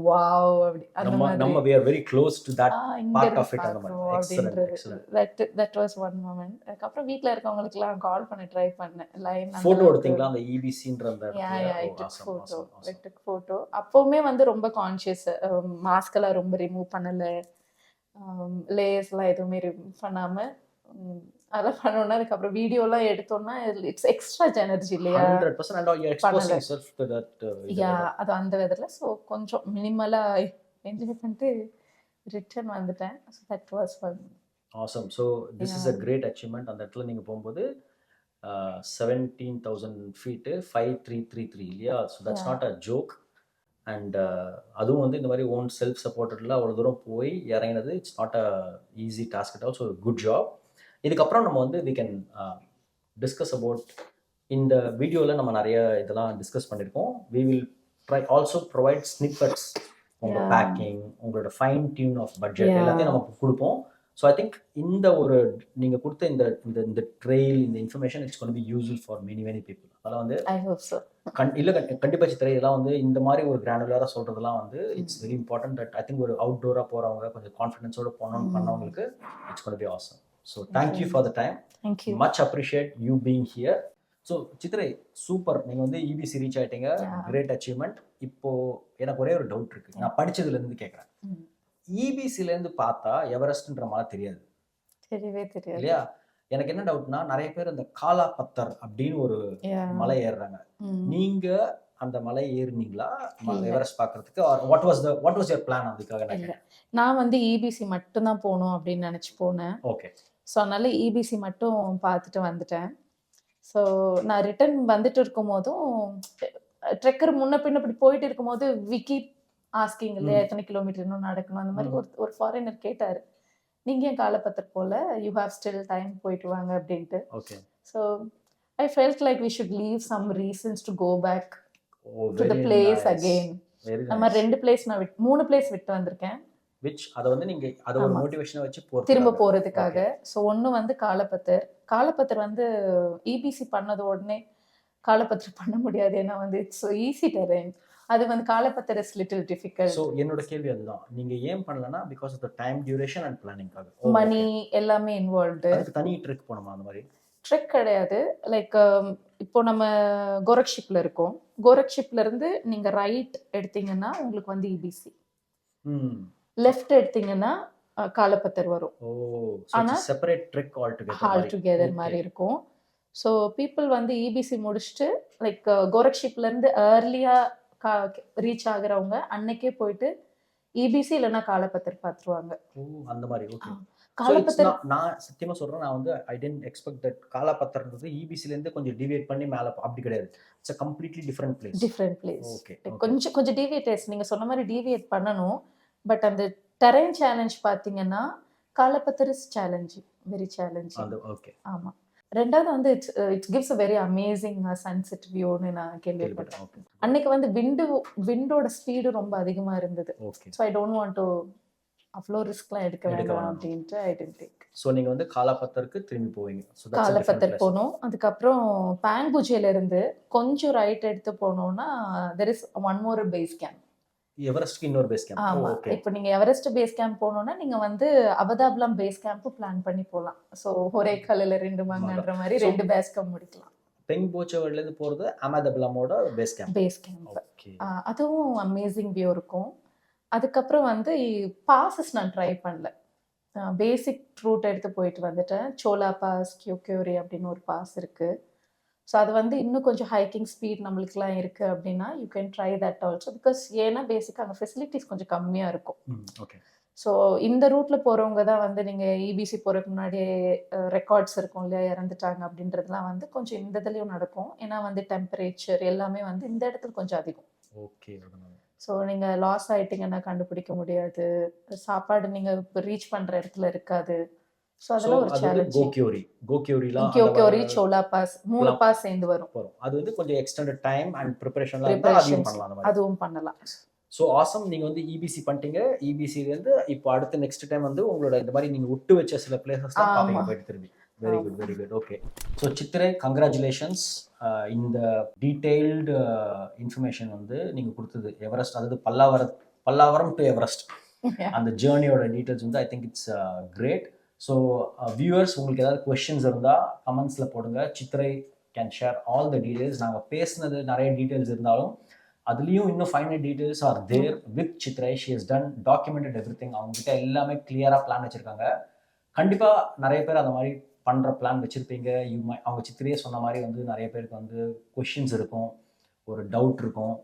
வாவ் அப்படி அந்த மாதிரி நம்ம we are very close to that இங்க part இருந்து of it அந்த மாதிரி. பார்க்கணும் எக்ஸலென்ட். அப்படின்றது that was one moment. அதுக்கப்புறம் வீட்டில் இருக்கவங்களுக்குலாம் கால் பண்ணி ட்ரை பண்ணேன். லைன் ஃபோட்டோ எடுத்தீங்களா அந்த இபிசின்ற அந்த ஃபோட்டோ. அப்போவுமே வந்து ரொம்ப கான்ஷியஸ், மாஸ்கெல்லாம் ரொம்ப ரிமூவ் பண்ணலை, லேயர்ஸ்லாம் எதுவுமே ரிமூவ் பண்ணாமல் அதெல்லாம் பண்ணோன்னா அதுக்கப்புறம் வீடியோலாம் எடுத்தோம்னா இட்ஸ் எக்ஸ்ட்ரா எனர்ஜி இல்லையா? 100% and you are exposing yourself to that. அது அந்த வெதரில் ஸோ கொஞ்சம் மினிமலாக என்ஜாய் பண்ணிட்டு ரிட்டர்ன் வந்துட்டேன். So that was fun. Awesome. So this is a great achievement. அந்த இடத்துல நீங்கள் போகும்போது 17,000 feet 5333 இல்லையா? So that's not a joke. And அதுவும் வந்து இந்த மாதிரி ஓன் செல்ஃப் சப்போர்ட்டடில் அவ்வளோ தூரம் போய் இறங்கினது it's not a easy task at all. So good job. இதுக்கப்புறம் நம்ம வந்து we can discuss about இந்த வீடியோவில் நம்ம நிறைய இதெல்லாம் டிஸ்கஸ் பண்ணியிருக்கோம். we will try also provide snippets, உங்களோட பேக்கிங், உங்களோட ஃபைன் டியூன் ஆஃப் பட்ஜெட் எல்லாத்தையும் நம்ம கொடுப்போம். ஸோ ஐ திங்க் இந்த ஒரு நீங்கள் கொடுத்த இந்த இந்த இந்த ட்ரெயில், இந்த information it's gonna be useful for many people. அதெல்லாம் வந்து ஐ ஹோப் ஸோ. இல்லை கண்டிப்பாக சித்திரை இதெல்லாம் வந்து இந்த மாதிரி ஒரு கிரானுலராக சொல்கிறதுலாம் வந்து it's very important. That I think ஒரு அவுட்டோராக போகிறவங்க கொஞ்சம் கான்ஃபிடென்ஸோடு போகணும்னு பண்ணவங்களுக்கு it's gonna B awesome. So thank you for the time. Thank you. Much appreciate you being here. So Chithirai super, நீங்கள் வந்து இபிசி ரீச் ஆகிட்டீங்க, கிரேட் அச்சீவ்மெண்ட். இப்போ எனக்கு ஒரே ஒரு டவுட் இருக்கு, நான் படிச்சதுலேருந்து கேட்குறேன். இபிசிலேருந்து பார்த்தா எவரெஸ்ட்ன்ற மலை தெரியாது, தெரியவே தெரியாது இல்லையா? எனக்கு என்ன டவுட்னா, நிறைய பேர் இந்த காலா பத்தர் அப்படின்னு ஒரு மலை ஏறுறாங்க. நீங்க அந்த மலை ஏறினீங்களா எவரெஸ்ட் பார்க்கறதுக்கு? What was your plan? அதுக்காக நான் வந்து இபிசி மட்டும் தான் போகணும் அப்படின்னு நினச்சி போனேன். ஓகே. ஸோ அதனால இபிசி மட்டும் பார்த்துட்டு வந்துட்டேன். ஸோ நான் ரிட்டர்ன் வந்துட்டு இருக்கும் போதும் ட்ரெக்கர் முன்ன பின்ன இப்படி போயிட்டு இருக்கும்போது வி கீப் ஆஸ்கிங் இல்லையா, எத்தனை கிலோமீட்டர் இன்னும் நடக்கணும் அந்த மாதிரி ஒரு ஃபாரினர் கேட்டார், நீங்க ஏன் காலப்பத்தர் போல, யூ ஹேவ் ஸ்டில் டைம், போயிட்டு வாங்க அப்படின்ட்டு. Okay. So I felt like we should leave some reasons to go back oh to the very place nice. Again. Very நம்ம நைஸ். 2 பிளேஸ் நான் 3 பிளேஸ் விட்டு வந்திருக்கேன் which அத வந்து நீங்க அத ஒரு ஆமா. மோட்டிவேஷனா வச்சு போறது. திரும்ப போறதுக்காக. ஸோ ஒன்று வந்து காலப்பத்தர். காலப்பத்தர் வந்து இபிசி பண்ணது உடனே காலப்பத்தர் பண்ண முடியாது. ஏன்னா வந்து இட்ஸ் ஸோ ஈஸி டெரெயின். அது வந்து Kala Patthar is little difficult. So என்னோட கேள்வி அதுதான். நீங்க ஏன் பண்ணலனா because of the time duration and பிளானிங்காக. மணி எல்லாமே இன்வால்வ்டு. அதுக்கு தனி ட்ரிக் போணுமா அந்த மாதிரி? ட்ரெக் கிடையாது. லைக் இப்போ நம்ம கோரக்ஷிப்ல இருக்கோம். கோரக்ஷிப்ல இருந்து நீங்க ரைட் எடுத்தீங்கன்னா உங்களுக்கு வந்து இபிசி. ம். லெஃப்ட் எடுத்தீங்கன்னா காலப்பத்தர் வரும். ஓ ஆனா separate trick all all together மாதிரி இருக்கும். ஸோ பீப்புள் வந்து இபிசி முடிச்சுட்டு லைக் கோரக்ஷிப்ல இருந்து ஏர்லியா ரீச் ஆகுறவங்க அன்னைக்கே போயிட்டு இபிசி இல்லைன்னா காலப்பத்தர் பார்த்துருவாங்க. ஓ அந்த மாதிரி. ஓகே. காலப்பத்தர் நான் சத்தியமா சொல்றேன், நான் வந்து ஐ டென்ட் எக்ஸ்பெக்ட் தட் காலாபத்தர்ன்றது இபிசில இருந்து கொஞ்சம் டிவியேட் பண்ணி மேல அப்படி கிடையாது. It's a completely different place. Different place. Okay. கொஞ்சம் கொஞ்சம் டிவியேட், நீங்க சொன்ன மாதிரி டிவியேட் பண்ணணும். பட் அந்த டெரெயின் சேலஞ்ச் பார்த்தீங்கன்னா Kala Patthar is challenging, very challenging. அந்த ஓகே. ஆமா. ரெண்டாவது வந்து it's gives a very amazing sunset வியூன்னு நான் கேள்விப்பட்டேன். ஓகே. அன்னைக்கு வந்து விண்டோட ஸ்பீடு ரொம்ப அதிகமா இருந்தது. Okay. So I don't want to அவ்வளோ ரிஸ்க்லாம் எடுக்க வேண்டாம் வேணாம். அப்படின்ட்டு ஐ டென்ட் டேக். சோ நீங்க வந்து காலாபத்தருக்கு திரும்பி போவீங்க. So that's a different காலப்பத்தர் place. போனோம். அதுக்கப்புறம் பாங்புஜேல இருந்து கொஞ்சம் ரைட் எடுத்து போனோம்னா there is one more base camp. எவரெஸ்ட்க்கு இன்னொரு பேஸ் கேம்ப். ஆமா. ஓகே. இப்போ நீங்க எவரெஸ்ட் பேஸ் கேம்ப் போனோம்னா நீங்க வந்து அபதாப்லாம் பேஸ் கேம்ப் பிளான் பண்ணி போலாம். ஸோ ஒரே கல்லுல 2 மாங்கன்ற மாதிரி 2 பேஸ் கேம்ப் முடிக்கலாம். பெங்போச்சவர்ல இருந்து போறது அமதபலமோட base camp. Base camp. Okay. அதுவும் அமேசிங் வியூ இருக்கும். அதுக்கப்புறம் வந்து பாசஸ் நான் ட்ரை பண்ணல. பேசிக் ரூட் எடுத்து போயிட்டு வந்துட்டேன். சோலா பாஸ், கியோக்யோரி அப்படின்னு ஒரு பாஸ் இருக்கு. ஸோ அது வந்து இன்னும் கொஞ்சம் ஹைக்கிங் ஸ்பீட் நம்மளுக்குலாம் இருக்கு அப்படின்னா you can try that also. Because ஏன்னா பேசிக்காக அங்கே ஃபெசிலிட்டிஸ் கொஞ்சம் கம்மியாக இருக்கும். ஓகே. ஸோ இந்த ரூட்ல போறவங்க தான் வந்து நீங்க இபிசி போறதுக்கு முன்னாடி ரெக்கார்ட்ஸ் இருக்கும் இல்லையா, இறந்துட்டாங்க அப்படின்றதுலாம் வந்து கொஞ்சம் இந்த இதுலயும் நடக்கும். ஏன்னா வந்து டெம்பரேச்சர் எல்லாமே வந்து இந்த இடத்துல கொஞ்சம் அதிகம். ஓகே. ஸோ நீங்க லாஸ் ஆயிட்டீங்கன்னா கண்டுபிடிக்க முடியாது. சாப்பாடு நீங்க இப்போ ரீச் பண்ற இடத்துல இருக்காது. ஸோ அதெல்லாம் ஒரு சேலஞ்ச். கோக்யோரிலாம் கியோக்யோரி, சோலா பாஸ் 3 பாஸ் சேர்ந்து வரும். அது வந்து கொஞ்சம் எக்ஸ்டெண்டட் டைம் அண்ட் ப்ரிப்பரேஷன்லாம் இருந்தா அதையும் பண்ணலாம் அந்த மாதிரி. அதுவும் பண்ணலாம். So awesome. நீங்க வந்து இபிசி பண்ணிட்டீங்க. இபிசில இருந்து இப்போ அடுத்த நெக்ஸ்ட் டைம் வந்து உங்களோட இந்த மாதிரி நீங்க விட்டு வச்ச சில பிளேசஸ் தான் பாப்பீங்க போயிட்டு திரும்பி. Very good, very good. Okay. So Chithirai, congratulations. இந்த டீடைல்டு இன்ஃபர்மேஷன் வந்து நீங்க கொடுத்தது எவரெஸ்ட், அதாவது பல்லாவரம் டு எவரெஸ்ட் அந்த ஜேர்னியோட டீடைல்ஸ் வந்து I think it's great. So viewers, உங்களுக்கு ஏதாவது கொஸ்டின்ஸ் இருந்தால் கமெண்ட்ஸில் போடுங்க. Chithirai can share all the details. நாங்கள் பேசினது நிறைய டீடைல்ஸ் இருந்தாலும் அதுலேயும் இன்னும் final details are there with Chithirai. She has done documented everything. அவங்ககிட்ட எல்லாமே கிளியராக பிளான் வச்சுருக்காங்க. கண்டிப்பாக நிறைய பேர் அந்த மாதிரி பண்ணுற பிளான் வச்சுருப்பீங்க. அவங்க சித்திரையே சொன்ன மாதிரி வந்து நிறைய பேருக்கு வந்து கொஷின்ஸ் இருக்கும், ஒரு டவுட் இருக்கும்.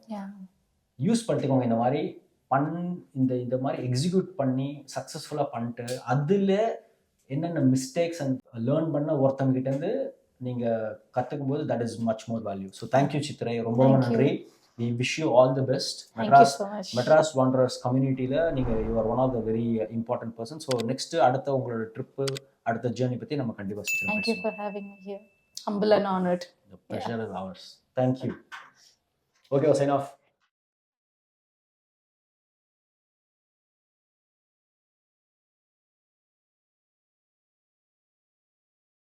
யூஸ் பண்ணிக்கோங்க. இந்த மாதிரி இந்த மாதிரி எக்ஸிக்யூட் பண்ணி சக்ஸஸ்ஃபுல்லாக பண்ணிட்டு அதில் என்னென்ன மிஸ்டேக்ஸ் அண்ட் லேர்ன் பண்ண ஒருத்தவங்ககிட்டேருந்து நீங்கள் கற்றுக்கும் போது that is much more value. So thank you Chithirai, ரொம்ப நன்றி. We wish you all the best. Madras wanderers கம்யூனிட்டியில் நீங்கள் you are one of the very important person. So next அடுத்த உங்களோட ட்ரிப்பு, அடுத்த ஜேர்னி பற்றி நம்ம கண்டிப்பாக சீக்கிரம் Thank you for having me here. Humble and honored. The pleasure is ours. Thank you. Okay, sign off.